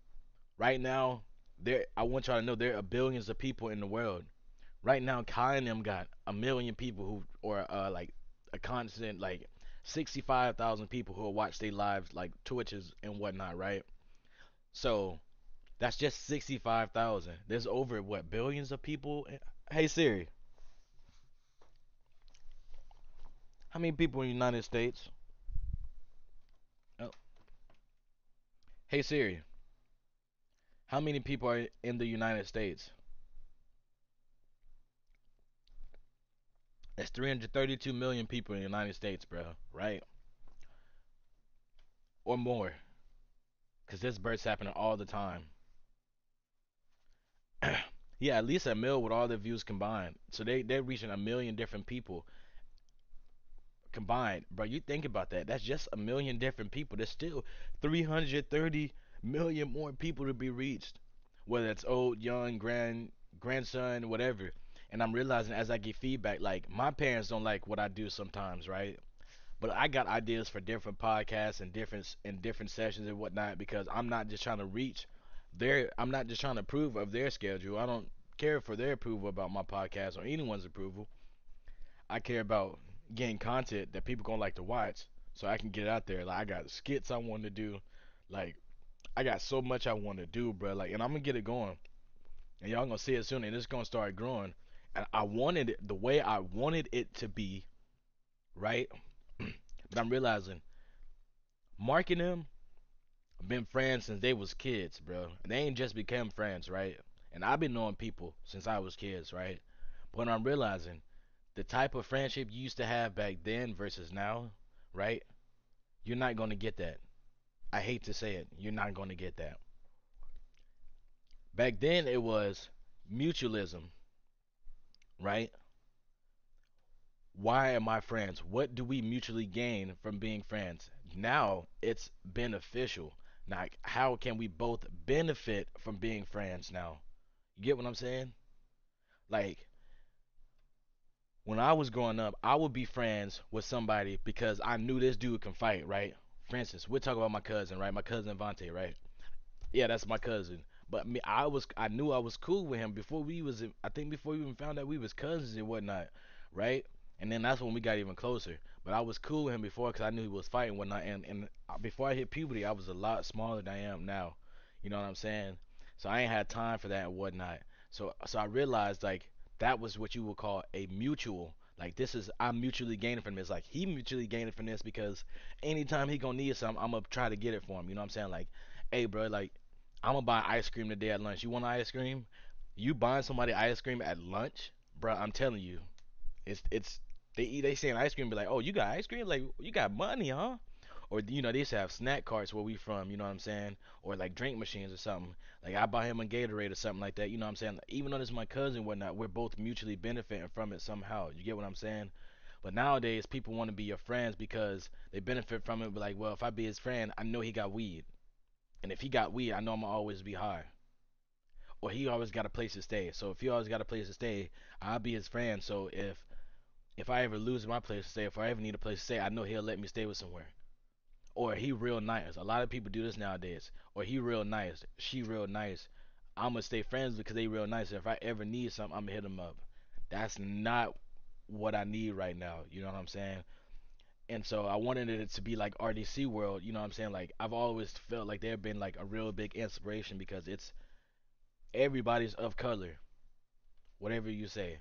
right now there I want y'all to know there are billions of people in the world. Right now, Kai and them got a million people who, or like a constant like 65,000 people who will watch their lives like Twitches and whatnot, right? So that's just 65,000. There's over what billions of people. Hey Siri, how many people in the United States? Oh, hey Siri, how many people are in the United States? That's 332 million people in the United States, bro. Right? Or more, because this birth's happening all the time. Yeah, at least a mil with all the views combined. So they're reaching a million different people combined, bro. You think about that. That's just a million different people. There's still 330 million more people to be reached, whether it's old, young, grandson, whatever. And I'm realizing as I get feedback, like my parents don't like what I do sometimes, right? But I got ideas for different podcasts and different sessions and whatnot because I'm not just trying to reach I'm not just trying to approve of their schedule. I don't care for their approval about my podcast or anyone's approval. I care about getting content that people gonna like to watch so I can get out there. Like I got skits I want to do. Like I got so much I want to do, bro. Like and I'm gonna get it going. And y'all gonna see it soon and it's gonna start growing. And I wanted it the way I wanted it to be, right? But I'm realizing Mark and them been friends since they was kids, bro. And they ain't just become friends, right? And I've been knowing people since I was kids, right? But I'm realizing the type of friendship you used to have back then versus now, right? You're not gonna get that. I hate to say it, you're not gonna get that. Back then it was mutualism, right? Why am I friends? What do we mutually gain from being friends? Now it's beneficial. Like, how can we both benefit from being friends now? You get what I'm saying? Like, when I was growing up, I would be friends with somebody because I knew this dude can fight, right? For instance, we're talking about my cousin, right? My cousin Vontae, right? Yeah, that's my cousin. But me, I knew I was cool with him before we was, I think before we even found out we was cousins and whatnot, right? And then that's when we got even closer. But I was cool with him before because I knew he was fighting and whatnot. And before I hit puberty, I was a lot smaller than I am now. You know what I'm saying? So I ain't had time for that and whatnot. So I realized like that was what you would call a mutual. Like this is I'm mutually gaining from this. Like he mutually gaining from this because anytime he gonna need something, I'm gonna try to get it for him. You know what I'm saying? Like, hey, bro, like I'm gonna buy ice cream today at lunch. You want ice cream? You buying somebody ice cream at lunch, bro? I'm telling you, it's they saying ice cream be like, oh, you got ice cream? Like you got money, huh? Or they used to have snack carts where we from. You know what I'm saying? Or like drink machines or something. Like I buy him a Gatorade or something like that. You know what I'm saying? Like, even though this is my cousin and whatnot, we're both mutually benefiting from it somehow. You get what I'm saying? But nowadays, people want to be your friends because they benefit from it. But like, well, if I be his friend, I know he got weed. And if he got weed, I know I'm gonna always be high. Or he always got a place to stay. So if he always got a place to stay, I'll be his friend. So if I ever lose my place to stay, if I ever need a place to stay, I know he'll let me stay with somewhere. Or he real nice. A lot of people do this nowadays. Or he real nice. She real nice. I'ma stay friends because they real nice. If I ever need something, I'ma hit them up. That's not what I need right now. You know what I'm saying? And so I wanted it to be like RDC World. You know what I'm saying? Like I've always felt like they've been like a real big inspiration because it's everybody's of color, whatever you say,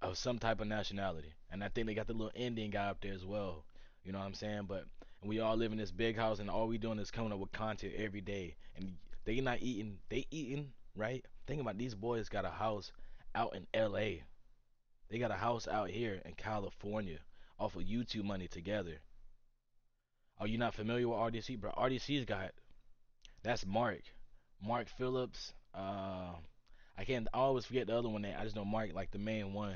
of some type of nationality. And I think they got the little Indian guy up there as well. You know what I'm saying? But we all live in this big house, and all we doing is coming up with content every day. And they not eating, they eating, right? Think about these boys got a house out in LA. They got a house out here in California off of YouTube money together. Are you not familiar with RDC, bro? RDC's got that's Mark Phillips. I can't. I always forget the other one. I just know Mark like the main one.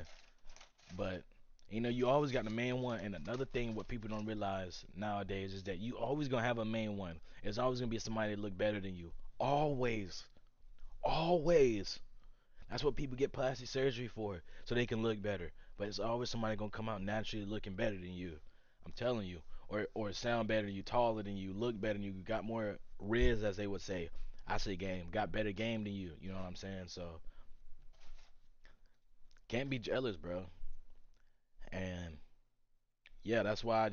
But you always got the main one. And another thing, what people don't realize nowadays is that you always gonna have a main one. It's always gonna be somebody that look better than you. Always, always. That's what people get plastic surgery for, so they can look better. But it's always somebody gonna come out naturally looking better than you. I'm telling you, or sound better than you, taller than you, look better than you, got more riz as they would say. I say game, got better game than you. You know what I'm saying? So can't be jealous, bro. And yeah, that's why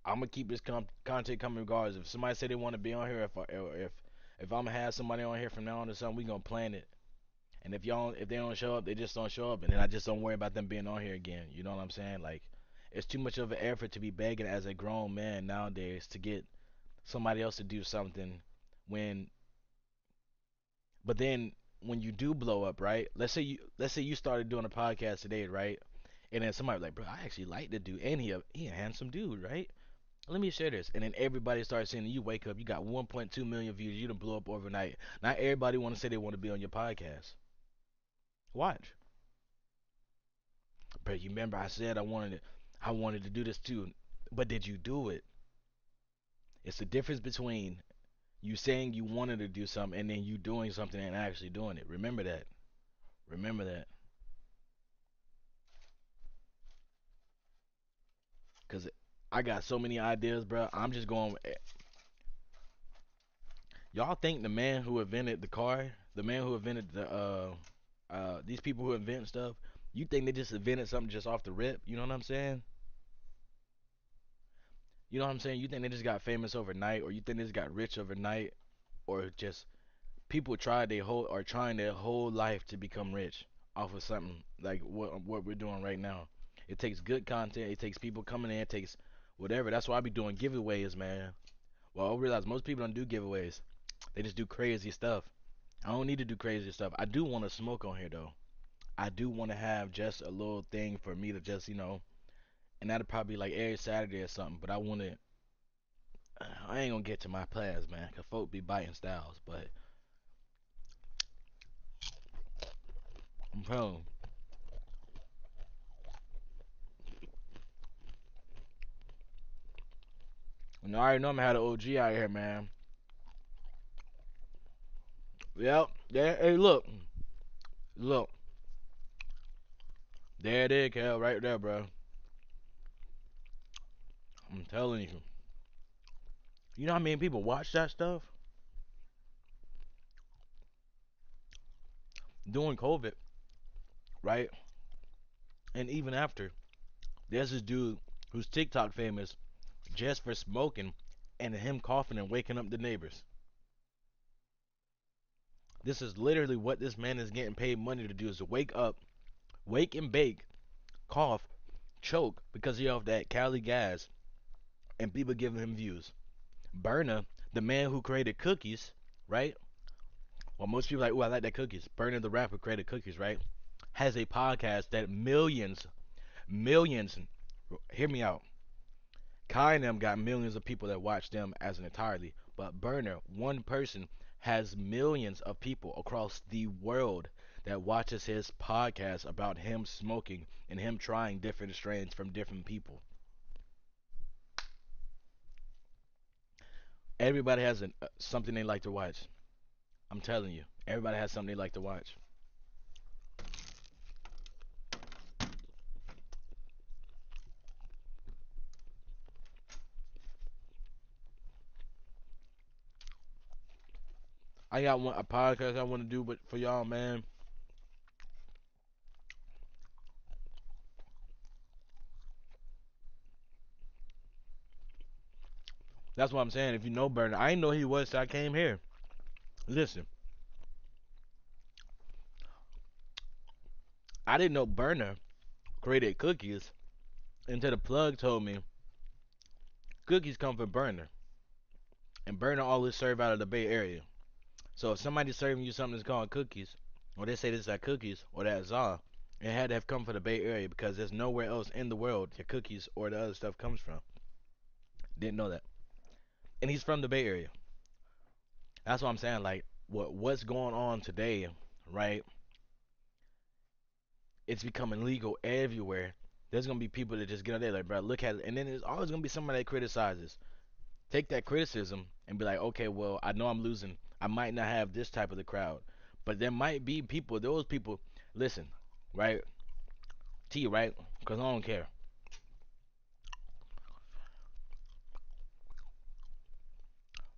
I'm gonna keep this content coming regardless. If somebody say they want to be on here, if I'm gonna have somebody on here from now on or something, we gonna plan it. And if they don't show up, they just don't show up, and then I just don't worry about them being on here again. You know what I'm saying? Like, it's too much of an effort to be begging as a grown man nowadays to get somebody else to do something when, but then when you do blow up, right? Let's say you started doing a podcast today, right? And then somebody like, bro, I actually like the dude, and he a handsome dude, right? Let me share this, and then everybody starts saying, you wake up, you got 1.2 million views, you done blow up overnight. Not everybody want to say they want to be on your podcast. Watch. But you remember I said I wanted it. I wanted to do this too. But did you do it? It's the difference between you saying you wanted to do something and then you doing something and actually doing it. Remember that. Remember that. Cause I got so many ideas, bro. I'm just going. Y'all think the man who invented the car, the man who invented these people who invent stuff, you think they just invented something just off the rip? You know what I'm saying? You know what I'm saying? You think they just got famous overnight, or you think they just got rich overnight, or just people tried their whole or trying their whole life to become rich off of something like what we're doing right now. It takes good content. It takes people coming in. It takes whatever. That's why I be doing giveaways, man. Well, I realize most people don't do giveaways. They just do crazy stuff. I don't need to do crazy stuff. I do want to smoke on here though. I do want to have just a little thing for me to just and that'll probably be like every Saturday or something. But I want to. I ain't gonna get to my plans, man, cause folk be biting styles. But I'm telling you, I already know I'm gonna have the OG out here, man. Yep. There. Hey, look, look. There it is, Cal, right there, bro. I'm telling you. You know how many people watch that stuff during COVID, right? And even after, there's this dude who's TikTok famous just for smoking and him coughing and waking up the neighbors. This is literally what this man is getting paid money to do is to wake up, wake and bake, cough, choke because he off that Cali gas and people giving him views. Burner, the man who created cookies, right? Well, most people are like, oh, I like that cookies. Burner, the rapper, created cookies, right? Has a podcast that millions, hear me out. Kai and them got millions of people that watch them as an entirety. But Burner, one person, has millions of people across the world that watches his podcast about him smoking and him trying different strains from different people. Everybody has something they like to watch. I'm telling you, everybody has something they like to watch. I got a podcast I want to do, but for y'all, man, that's what I'm saying. If you know Burner, I didn't know he was. So I came here. Listen, I didn't know Burner created cookies until the plug told me cookies come from Burner, and Burner always serve out of the Bay Area. So if somebody's serving you something that's called cookies, or they say this is like cookies or that's all, it had to have come from the Bay Area because there's nowhere else in the world the cookies or the other stuff comes from. Didn't know that. And he's from the Bay Area. That's what I'm saying. Like what's going on today, right? It's becoming legal everywhere. There's gonna be people that just get out there like, bro, look at it, and then there's always gonna be somebody that criticizes. Take that criticism and be like, okay, well, I know I'm losing. I might not have this type of the crowd, but there might be people. Those people, listen, right? T, right? Because I don't care.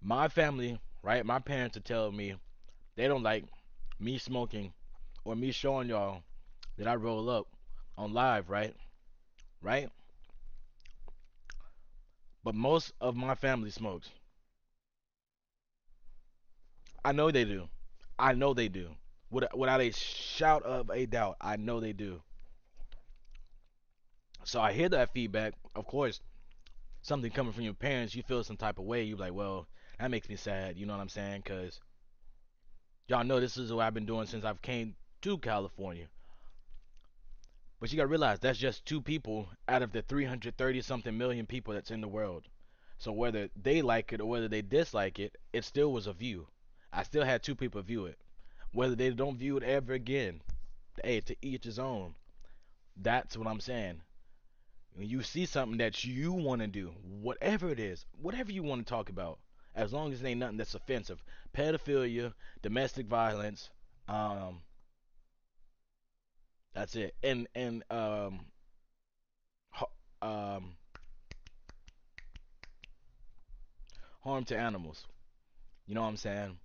My family, right? My parents are telling me they don't like me smoking or me showing y'all that I roll up on live, right? Right? But most of my family smokes. I know they do. I know they do. Without a shout of a doubt, I know they do. So I hear that feedback. Of course, something coming from your parents, you feel some type of way. You're like, well, that makes me sad. You know what I'm saying? Because y'all know this is what I've been doing since I've came to California. But you gotta realize that's just two people out of the 330 something million people that's in the world. So whether they like it or whether they dislike it, it still was a view. I still had two people view it. Whether they don't view it ever again, hey, to each his own. That's what I'm saying. When you see something that you want to do, whatever it is, whatever you want to talk about, as long as it ain't nothing that's offensive, pedophilia, domestic violence, um, that's it, and um, harm to animals. You know what I'm saying?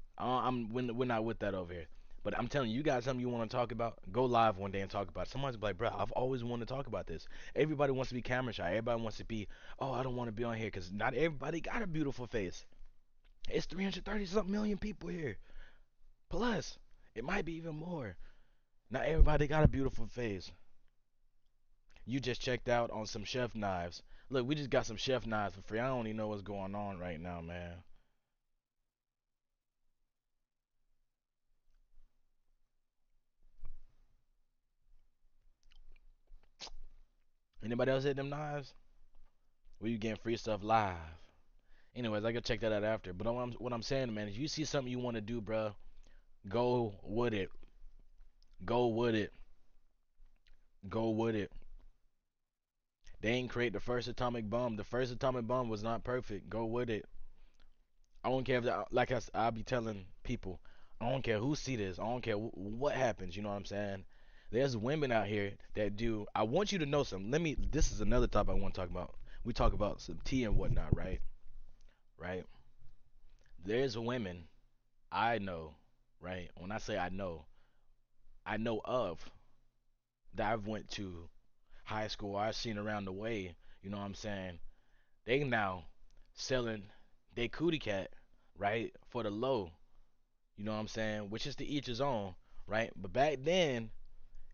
We're not with that over here. But I'm telling you, you got something you want to talk about? Go live one day and talk about it. Somebody's like, bro, I've always wanted to talk about this. Everybody wants to be camera shy. Everybody wants to be, oh, I don't want to be on here because not everybody got a beautiful face. It's 330 something million people here. Plus, it might be even more. Not everybody got a beautiful face. You just checked out on some chef knives. Look, we just got some chef knives for free. I don't even know what's going on right now, man. Anybody else hit them knives? Where you getting free stuff live? Anyways, I can check that out after. But what I'm saying, man, if you see something you want to do, bro, go with it. Go with it. Go with it. They ain't create the first atomic bomb. The first atomic bomb was not perfect. Go with it. I don't care if that, like I'll be telling people, I don't care who see this. I don't care what happens. You know what I'm saying? There's women out here that do. I want you to know something. Let me. This is another topic I want to talk about. We talk about some tea and whatnot, right? Right. There's women I know, right? When I say I know of that I've went to high school, I've seen around the way, you know what I'm saying? They now selling they cootie cat, right, for the low, you know what I'm saying? Which is to each his own, right? But back then,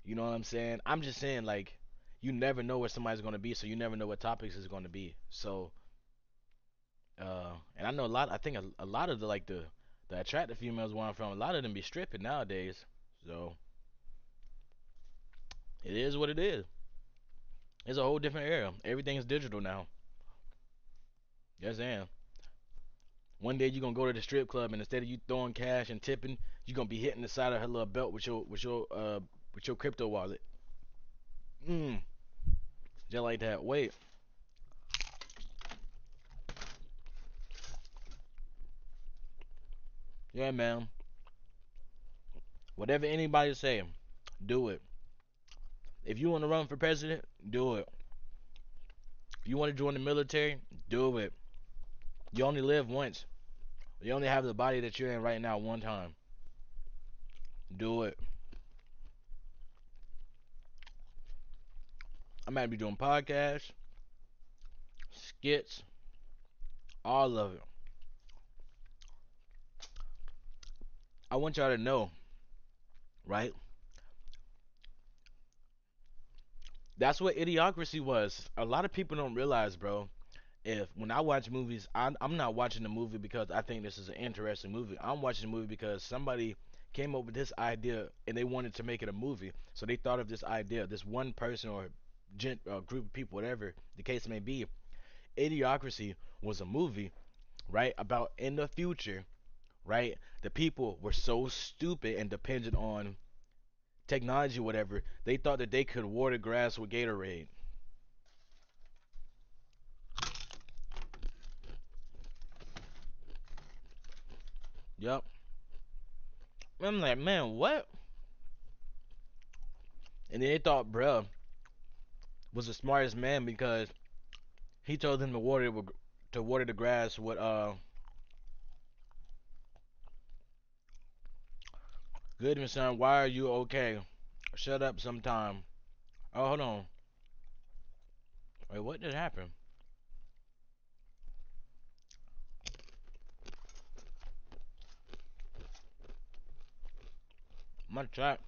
you know what I'm saying? I'm just saying like you never know where somebody's gonna be, so you never know what topics is gonna be. So and I know a lot I think a lot of the attractive females where I'm from, a lot of them be stripping nowadays. So it is what it is. It's a whole different era. Everything's digital now. Yes, I am. One day you're gonna go to the strip club and instead of you throwing cash and tipping, you're gonna be hitting the side of her little belt with your crypto wallet. Mm, just like that. Wait. Yeah, man. Whatever anybody's saying, do it. If you want to run for president, do it. If you want to join the military, do it. You only live once. You only have the body that you're in right now one time. Do it. I might be doing podcasts, skits, all of it. I want y'all to know, right? That's what idiocracy was. A lot of people don't realize, bro. If when I watch movies, I'm not watching the movie because I think this is an interesting movie. I'm watching the movie because somebody came up with this idea and they wanted to make it a movie. So they thought of this idea. This one person or group of people, whatever the case may be. Idiocracy was a movie, right? About in the future, right? The people were so stupid and dependent on technology, whatever. They thought that they could water grass with Gatorade. Yep. I'm like, man, what? And then they thought, bruh, was the smartest man because he told them to water the grass with goodness son, why are you okay? Shut up sometime. Oh hold on. Wait, what did happen? My chat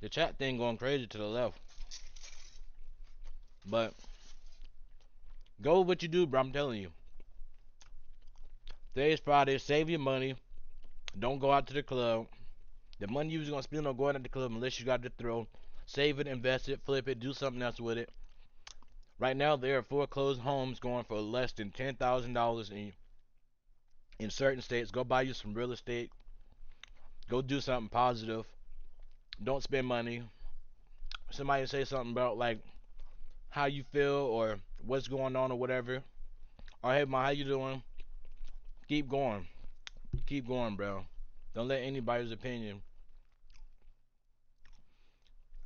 the chat thing going crazy to the left. But go with what you do, bro. I'm telling you. Today's Friday, save your money. Don't go out to the club. The money you was gonna spend on going to the club unless you got to throw. Save it, invest it, flip it, do something else with it. Right now there are foreclosed homes going for less than $10,000 in certain states. Go buy you some real estate. Go do something positive. Don't spend money. Somebody say something about like how you feel or what's going on or whatever. Or hey, man, how you doing? Keep going. Keep going, bro. Don't let anybody's opinion.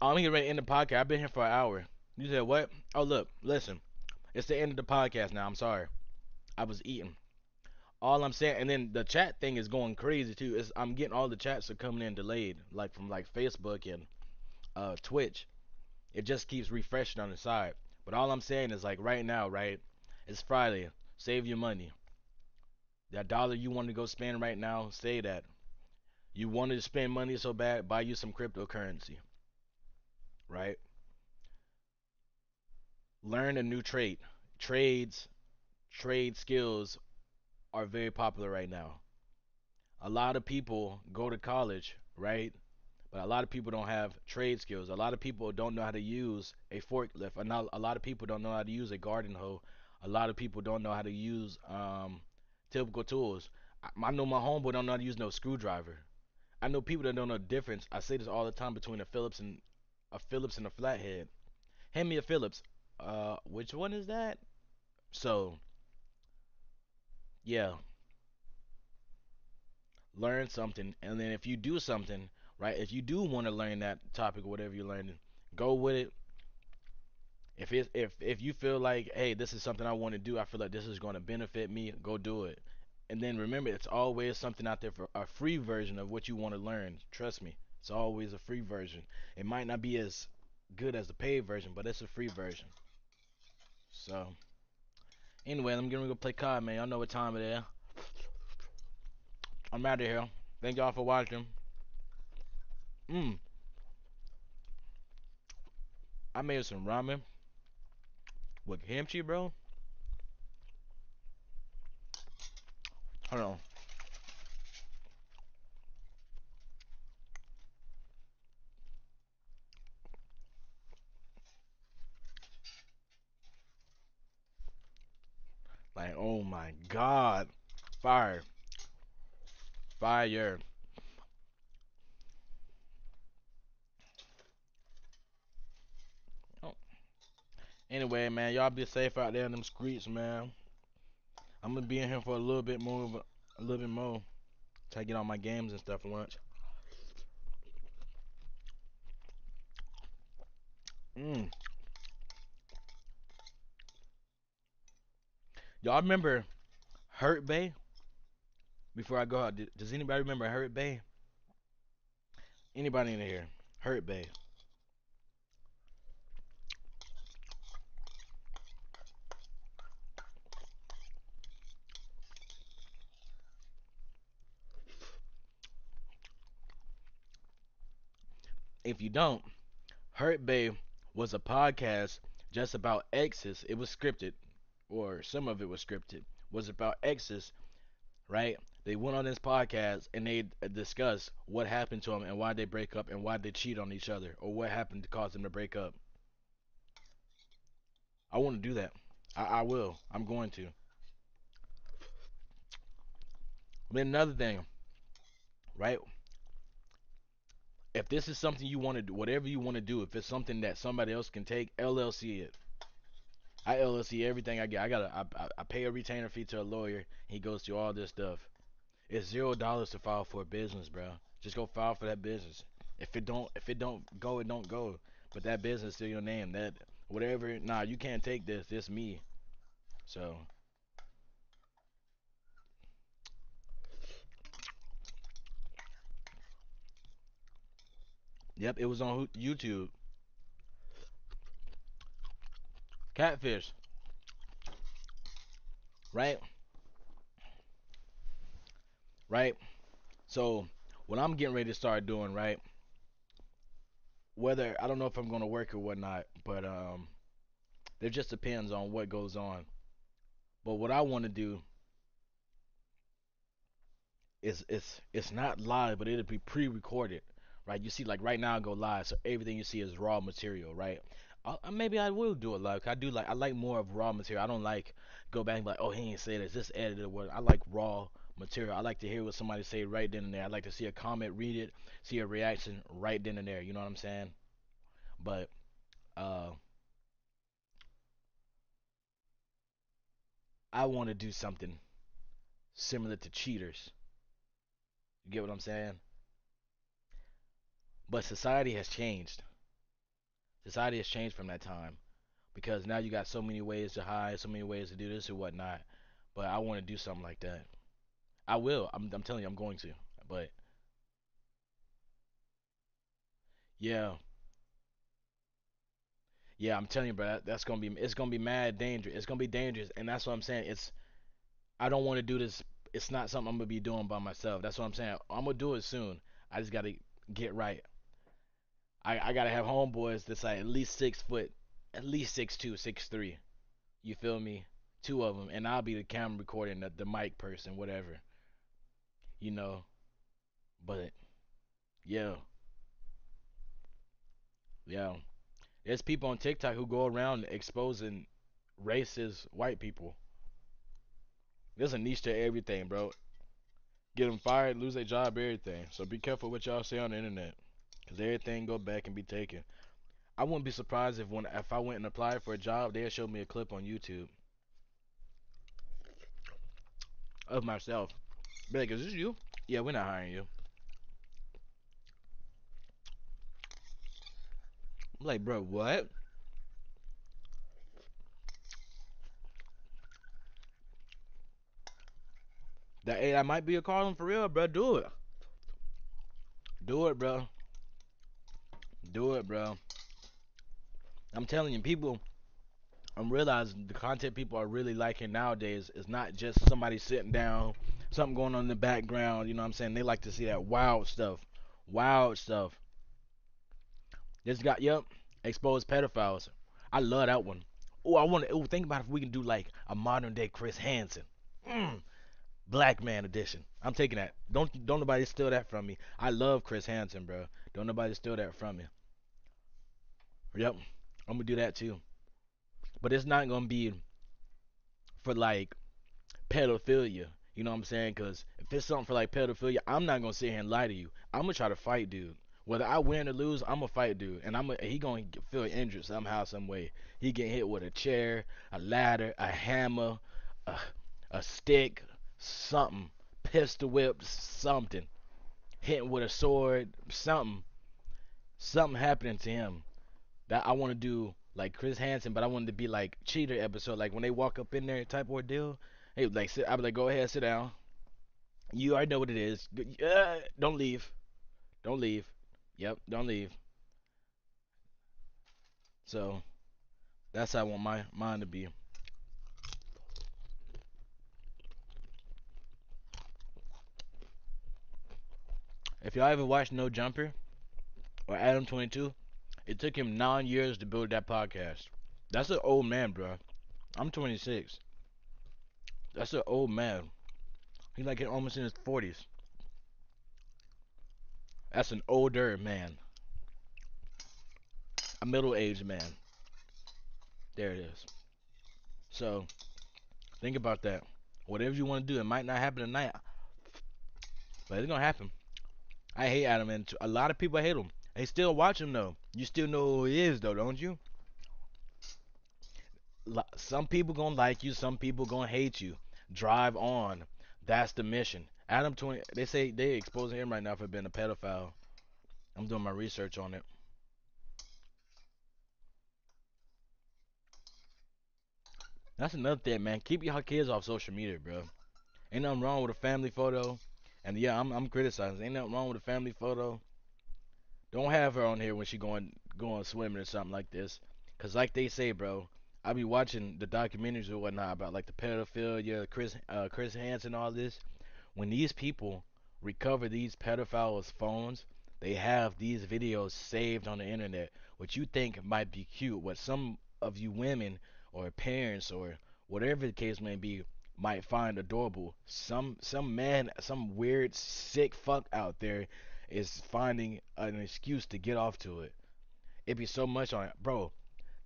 I'm getting ready to end the podcast. I've been here for an hour. You said what? Oh, look, listen. It's the end of the podcast now. I'm sorry. I was eating. All I'm saying, and then the chat thing is going crazy too. Is I'm getting all the chats are coming in delayed, like from like Facebook and Twitch. It just keeps refreshing on the side. But all I'm saying is like right now, right? It's Friday. Save your money. That dollar you want to go spend right now, say that. You wanted to spend money so bad, buy you some cryptocurrency, right? Learn a new trade. Trades, trade skills are very popular right now. A lot of people go to college, right? But a lot of people don't have trade skills. A lot of people don't know how to use a forklift. A lot of people don't know how to use a garden hoe. A lot of people don't know how to use typical tools. I know my homeboy don't know how to use no screwdriver. I know people that don't know the difference. I say this all the time between a Phillips and a flathead. Hand me a Phillips. Which one is that? So yeah, learn something, and then if you do something, right? If you do want to learn that topic or whatever you're learning, go with it. If you feel like, hey, this is something I want to do, I feel like this is going to benefit me, go do it. And then remember, it's always something out there for a free version of what you want to learn. Trust me, it's always a free version. It might not be as good as the paid version, but it's a free version. So anyway, I'm gonna go play COD, man. Y'all know what time it is. I'm out of here. Thank y'all for watching. Mm, I made some ramen with kimchi, bro. Hold on. Like, oh my god. Fire. Fire. Oh. Anyway, man, y'all be safe out there in them streets, man. I'm gonna be in here for a little bit more, a little bit more. Till I get all my games and stuff for lunch. Mm. Y'all remember Hurt Bay? Before I go out, does anybody remember Hurt Bay? Anybody in here? Hurt Bay. If you don't, Hurt Bay was a podcast just about exes. It was scripted, or some of it was scripted. Was about exes, right? They went on this podcast and they discussed what happened to them and why they break up and why they cheat on each other or what happened to cause them to break up. I want to do that. I will. I'm going to. Then another thing, right? If this is something you want to do, whatever you want to do, if it's something that somebody else can take, LLC it. I LLC everything I get. I pay a retainer fee to a lawyer. He goes through all this stuff. It's $0 to file for a business, bro. Just go file for that business. If it don't go, it don't go. But that business is still your name. That whatever. Nah, you can't take this. This me. So, yep, it was on YouTube. Catfish, right? Right. So, what I'm getting ready to start doing, right? Whether I don't know if I'm gonna work or whatnot, but it just depends on what goes on. But what I want to do is it's not live, but it'll be pre-recorded, right? You see, like right now I go live, so everything you see is raw material, right? Maybe I will do it live. 'Cause I like more of raw material. I don't like go back and be like, oh, he ain't say this, this edited or what. I like raw material. I like to hear what somebody say right then and there. I like to see a comment, read it, see a reaction right then and there. You know what I'm saying? But uh, I want to do something similar to cheaters. You get what I'm saying? But society has changed. Society has changed from that time because now you got so many ways to hide, so many ways to do this or whatnot. But I want to do something like that. I will. I'm telling you, I'm going to. But yeah, yeah, I'm telling you, bro. That's gonna be. It's gonna be mad dangerous. It's gonna be dangerous, and that's what I'm saying. It's. I don't want to do this. It's not something I'm gonna be doing by myself. That's what I'm saying. I'm gonna do it soon. I just gotta get right. I gotta have homeboys that's like at least 6 foot, at least 6'2", 6'3". You feel me? Two of them, and I'll be the camera recording, the mic person, whatever. You know. But yeah, yeah. There's people on TikTok who go around exposing racist white people. There's a niche to everything, bro. Get them fired, lose their job, everything. So be careful what y'all say on the internet, cause everything go back and be taken. I wouldn't be surprised if I went and applied for a job, they'd show me a clip on YouTube of myself. Be like, is this you? Yeah, we're not hiring you. I'm like, bro, what? That hey, that might be a calling for real, bro. Do it. Do it, bro. Do it, bro. I'm telling you, people. I'm realizing the content people are really liking nowadays is not just somebody sitting down, something going on in the background. You know what I'm saying? They like to see that wild stuff. Wild stuff. This got yep, exposed pedophiles. I love that one. Oh, I want to. Oh, think about if we can do like a modern day Chris Hansen, mm, Black Man edition. I'm taking that. Don't nobody steal that from me. I love Chris Hansen, bro. Don't nobody steal that from me. Yep, I'm gonna do that too. But it's not gonna be for like pedophilia. You know what I'm saying? Because if it's something for like pedophilia, I'm not gonna sit here and lie to you. I'm gonna try to fight dude. Whether I win or lose, I'm gonna fight dude, and he gonna feel injured somehow, some way. He get hit with a chair, a ladder, a hammer, a, a stick, something, pistol whip, something, hitting with a sword, something happening to him. That I want to do like Chris Hansen, but I want it to be like cheater episode, like when they walk up in there type ordeal. Hey, like sit, I be like, go ahead, sit down. You already know what it is. Don't leave. Don't leave. Yep, don't leave. So that's how I want my mine to be. If y'all ever watched No Jumper or Adam 22, it took him 9 years to build that podcast. That's an old man, bro. I'm 26. That's an old man. He's like almost in his 40s. That's an older man, a middle-aged man. There it is. So think about that. Whatever you want to do, it might not happen tonight, but it's gonna happen. I hate Adam, and a lot of people hate him. They still watch him though. You still know who he is though, don't you? Some people gonna like you, some people gonna hate you. Drive on. That's the mission. Adam 20. They say they exposing him right now for being a pedophile. I'm doing my research on it. That's another thing, man. Keep your kids off social media, bro. Ain't nothing wrong with a family photo. And yeah, I'm criticizing. Ain't nothing wrong with a family photo. Don't have her on here when she going swimming or something like this. Cause like they say, bro, I be watching the documentaries or whatnot about like the pedophilia, Chris Hansen, all this. When these people recover these pedophiles' phones, they have these videos saved on the internet, which you think might be cute, what some of you women or parents or whatever the case may be might find adorable. Some man, some weird sick fuck out there is finding an excuse to get off to it. It be so much on it, bro.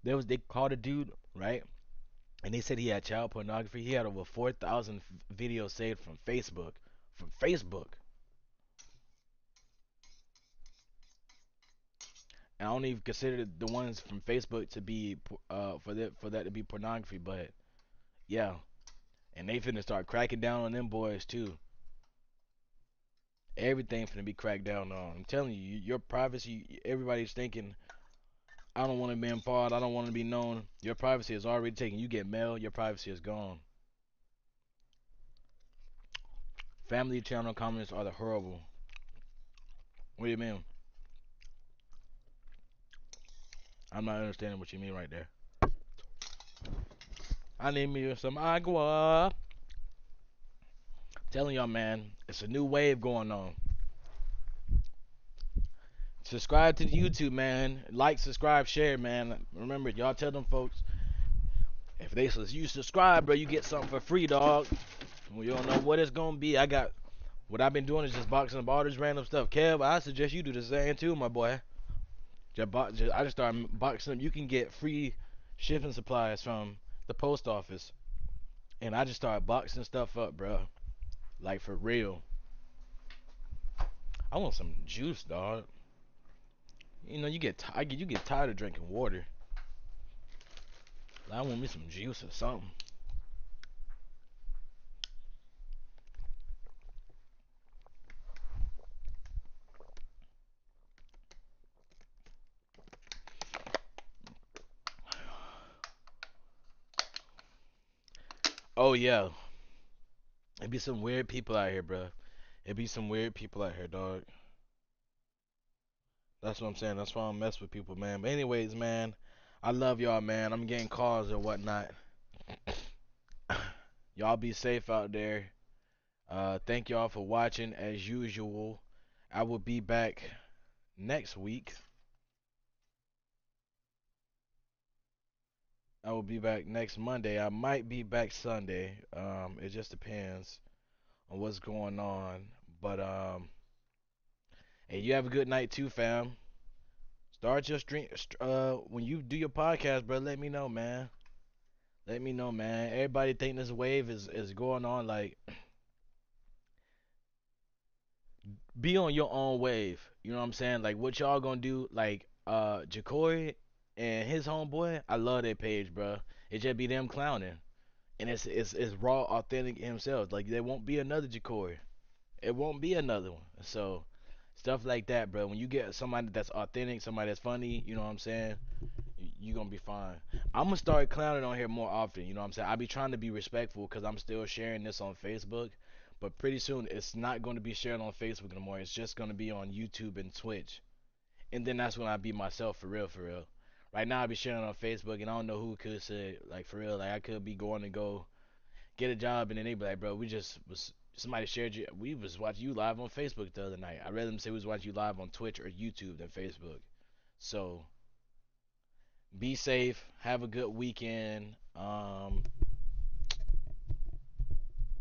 They called a dude right, and they said he had child pornography. He had over 4,000 videos saved from Facebook. From Facebook, and I don't even consider the ones from Facebook to be for that to be pornography. But yeah, And they finna start cracking down on them boys too. Everything finna be cracked down on. I'm telling you, your privacy. Everybody's thinking, I don't want to be involved. I don't want to be known. Your privacy is already taken. You get mail, your privacy is gone. Family channel comments are the horrible. What do you mean? I'm not understanding what you mean right there. I need me some agua. Telling y'all, man, it's a new wave going on. Subscribe to the YouTube, man. Like, subscribe, share, man. Remember, y'all tell them folks, if they says you subscribe, bro, you get something for free, dog. Well, you don't know what it's gonna be. I got what I've been doing is just boxing up all this random stuff. Kev, I suggest you do the same too, my boy. I just started boxing up. You can get free shipping supplies from the post office, and I just started boxing stuff up, bro. Like for real. I want some juice, dog. You know, you get tired of drinking water. I want me some juice or something. Oh yeah, it be some weird people out here, bro. It be some weird people out here, dog. That's what I'm saying. That's why I don't mess with people, man. But anyways, man, I love y'all, man. I'm getting calls or whatnot. Y'all be safe out there. Thank y'all for watching as usual. I will be back next week. I will be back next Monday. I might be back Sunday. It just depends on what's going on. But hey, you have a good night too, fam. Start your stream. When you do your podcast, bro, let me know, man. Let me know, man. Everybody think this wave is going on. Like, be on your own wave. You know what I'm saying? Like, what y'all gonna do? Like, Jacory and his homeboy. I love their page, bro. It just be them clowning, and it's raw, authentic himself. Like, there won't be another Jacory. It won't be another one. So, stuff like that, bro. When you get somebody that's authentic, somebody that's funny, you know what I'm saying? You gonna be fine. I'm gonna start clowning on here more often. You know what I'm saying? I be trying to be respectful because I'm still sharing this on Facebook, but pretty soon it's not going to be shared on Facebook anymore. It's just going to be on YouTube and Twitch, and then that's when I be myself for real, for real. Right now I be sharing on Facebook, and I don't know who could say like for real. Like I could be going to go get a job, and then they be like, bro, we just was somebody shared you. We was watching you live on Facebook the other night. I'd rather them say we was watching you live on Twitch or YouTube than Facebook. So be safe. Have a good weekend.